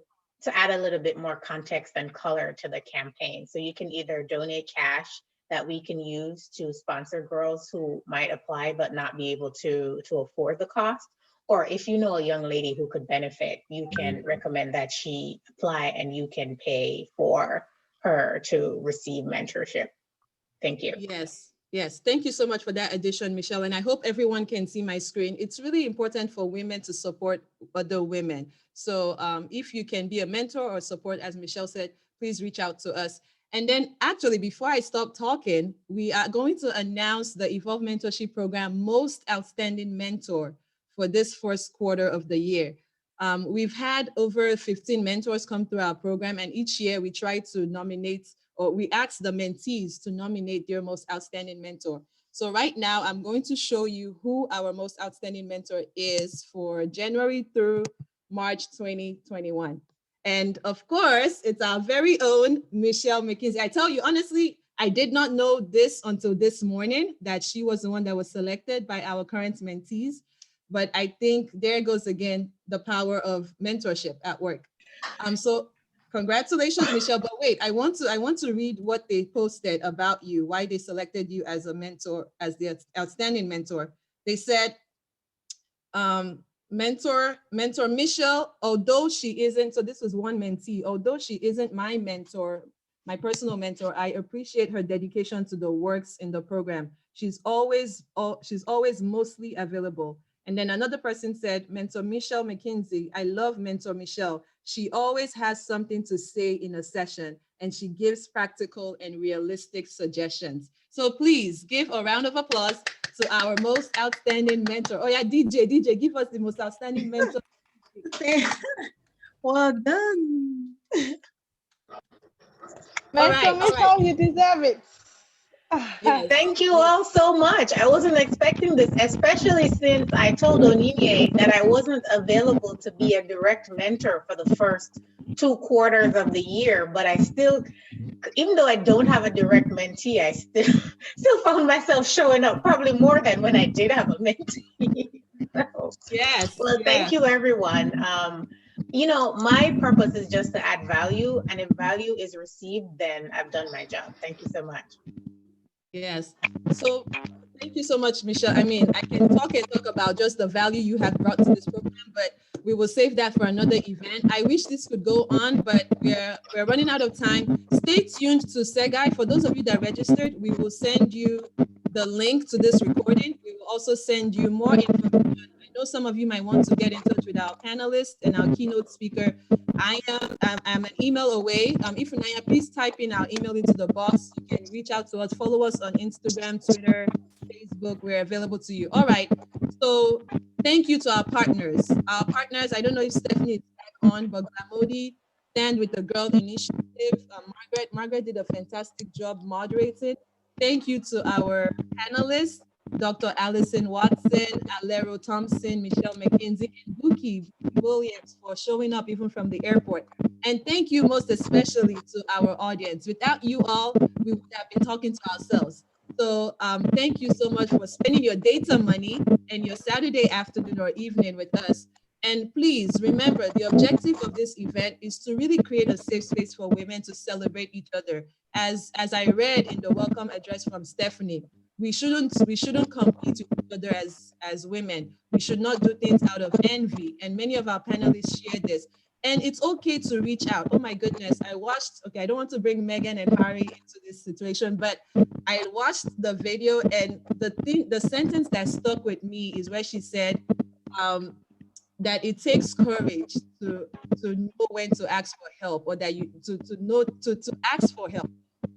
add a little bit more context and color to the campaign. So you can either donate cash that we can use to sponsor girls who might apply but not be able to afford the cost. Or if you know a young lady who could benefit, you can recommend that she apply and you can pay for her to receive mentorship. Thank you. Yes. Yes, thank you so much for that addition, Michelle. And I hope everyone can see my screen. It's really important for women to support other women. So if you can be a mentor or support, as Michelle said, please reach out to us. And then actually, before I stop talking, we are going to announce the Evolve Mentorship Program Most Outstanding Mentor for this first quarter of the year. We've had over 15 mentors come through our program, and each year we try to nominate, or we ask the mentees to nominate their most outstanding mentor. So right now, I'm going to show you who our most outstanding mentor is for January through March 2021. And of course, it's our very own Michelle McKinsey. I tell you, honestly, I did not know this until this morning, that she was the one that was selected by our current mentees. But I think there goes again, the power of mentorship at work. So congratulations, Michelle. But wait, I want to read what they posted about you, why they selected you as a mentor, as the outstanding mentor. They said, mentor Michelle, although she isn't, so this was one mentee, although she isn't my mentor, my personal mentor, I appreciate her dedication to the works in the program. She's always mostly available. And then another person said, Mentor Michelle McKinsey, I love Mentor Michelle. She always has something to say in a session, and she gives practical and realistic suggestions. So please give a round of applause to our most outstanding mentor. Oh yeah, DJ, give us the most outstanding mentor. Well done. Mentor Michelle, you deserve it. Yes. Thank you all so much. I wasn't expecting this, especially since I told Onyinye that I wasn't available to be a direct mentor for the first 2 quarters of the year, but I still, even though I don't have a direct mentee, I still found myself showing up probably more than when I did have a mentee. Yes. Well, thank you, everyone. You know, my purpose is just to add value, and if value is received, then I've done my job. Thank you so much. Yes. So thank you so much, Michelle. I mean, I can talk about just the value you have brought to this program, but we will save that for another event. I wish this could go on, but we're running out of time. Stay tuned to SEGEI. For those of you that registered, we will send you the link to this recording. We will also send you more information. I know some of you might want to get in touch with our panelists and our keynote speaker. I'm an email away. If Naya, please type in our email into the box. You can reach out to us, follow us on Instagram, Twitter, Facebook. We're available to you. All right. So thank you to our partners. Our partners, I don't know if Stephanie is back on, but GLAMODI, Stand with the Girl Initiative. Margaret did a fantastic job moderating. Thank you to our panelists, Dr. Allison Watson, Alero Thompson, Michelle McKinsey, and Buki Williams for showing up even from the airport. And thank you most especially to our audience. Without you all, we would have been talking to ourselves. So thank you so much for spending your data money and your Saturday afternoon or evening with us. And please remember, the objective of this event is to really create a safe space for women to celebrate each other. As I read in the welcome address from Stephanie, we shouldn't compete with each other as women. We should not do things out of envy. And many of our panelists share this. And it's okay to reach out. Oh my goodness, I don't want to bring Megan and Harry into this situation, but I watched the video, and the sentence that stuck with me is where she said that it takes courage to know when to ask for help, or that you to know to ask for help.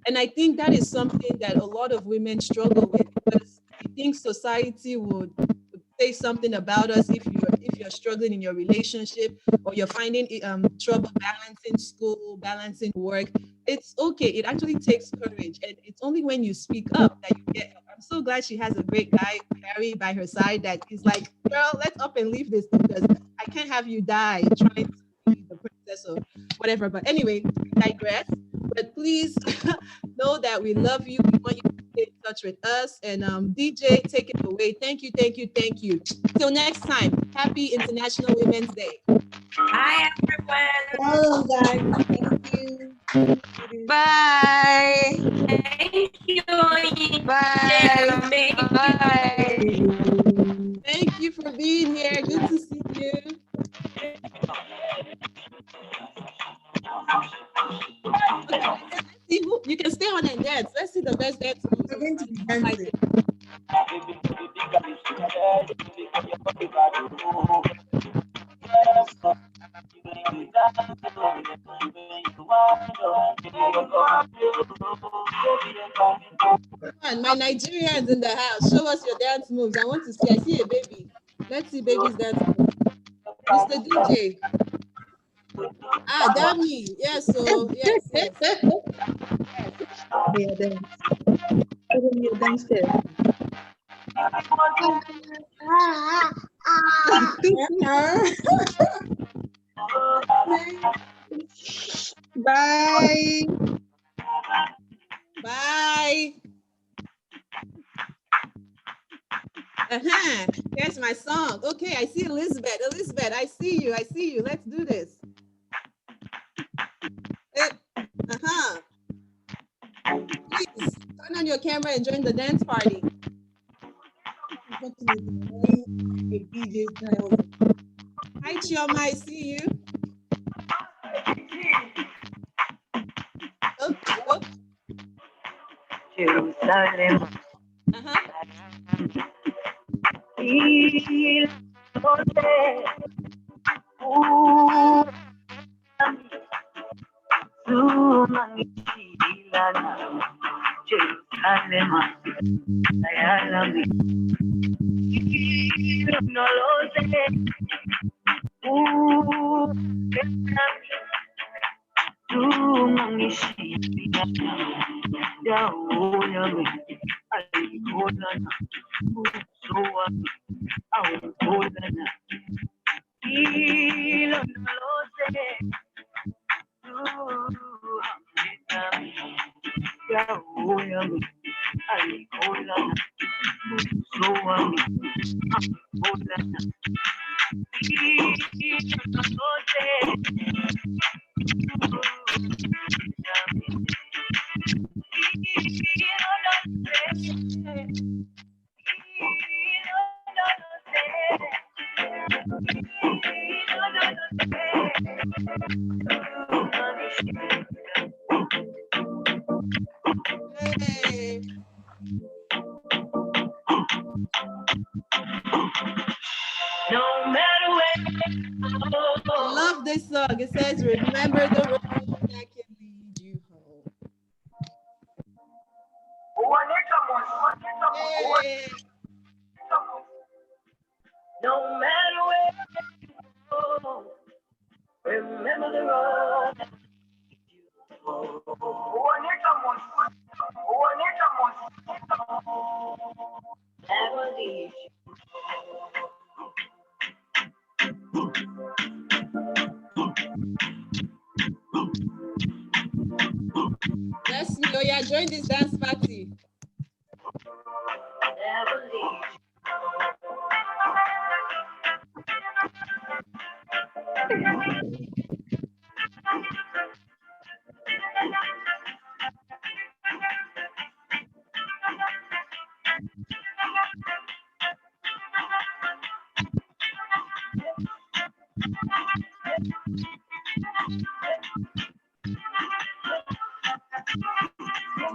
And I think that is something that a lot of women struggle with, because I think society would say something about us if you're struggling in your relationship, or you're finding trouble balancing school, balancing work. It's okay. It actually takes courage, and it's only when you speak up that you get help. I'm so glad she has a great guy, Barry, by her side, that is like, girl, let's up and leave this, because I can't have you die trying to be the princess or whatever. But anyway, I digress. But please know that we love you. We want you to get in touch with us. And DJ, take it away. Thank you, thank you, thank you. Till next time, happy International Women's Day. Hi, everyone. Hello, guys. Thank you. Bye. Thank you. Bye. Bye. Thank you for being here. Good to see you. Okay. See who you can stay on and dance. Let's see the best dance moves. We're going to be dancing. Come on, my Nigerians in the house. Show us your dance moves. I want to see. I see a baby. Let's see baby's dance moves. Mr. DJ. Ah, Dami. Yes, so yes, yes. Yeah, dance. You downstairs. Bye. Bye. Here's my song. Okay, I see Elizabeth. Elizabeth, I see you. I see you. Let's do this. Please turn on your camera and join the dance party. Hi, Chioma. I see you. Oh. Jerusalem. Hey. No matter where. I love this song. It says, remember the road that can lead you home. Hey. No matter where you go, remember the road that leads you home. Never leave you. Let's see. Oh yeah, join this dance party. Never leave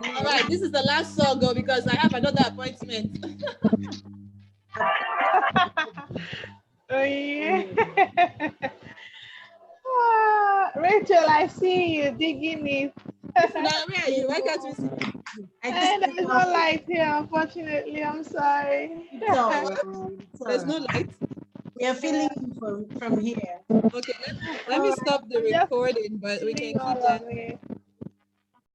All right, this is the last song, go, because I have another appointment. Oh, yeah. Rachel, I see you digging it. Now, where are you? Why can't we see? There's no light here, unfortunately. I'm sorry. There's no light. We are feeling you from here. Okay, let me stop the recording, but we can keep that.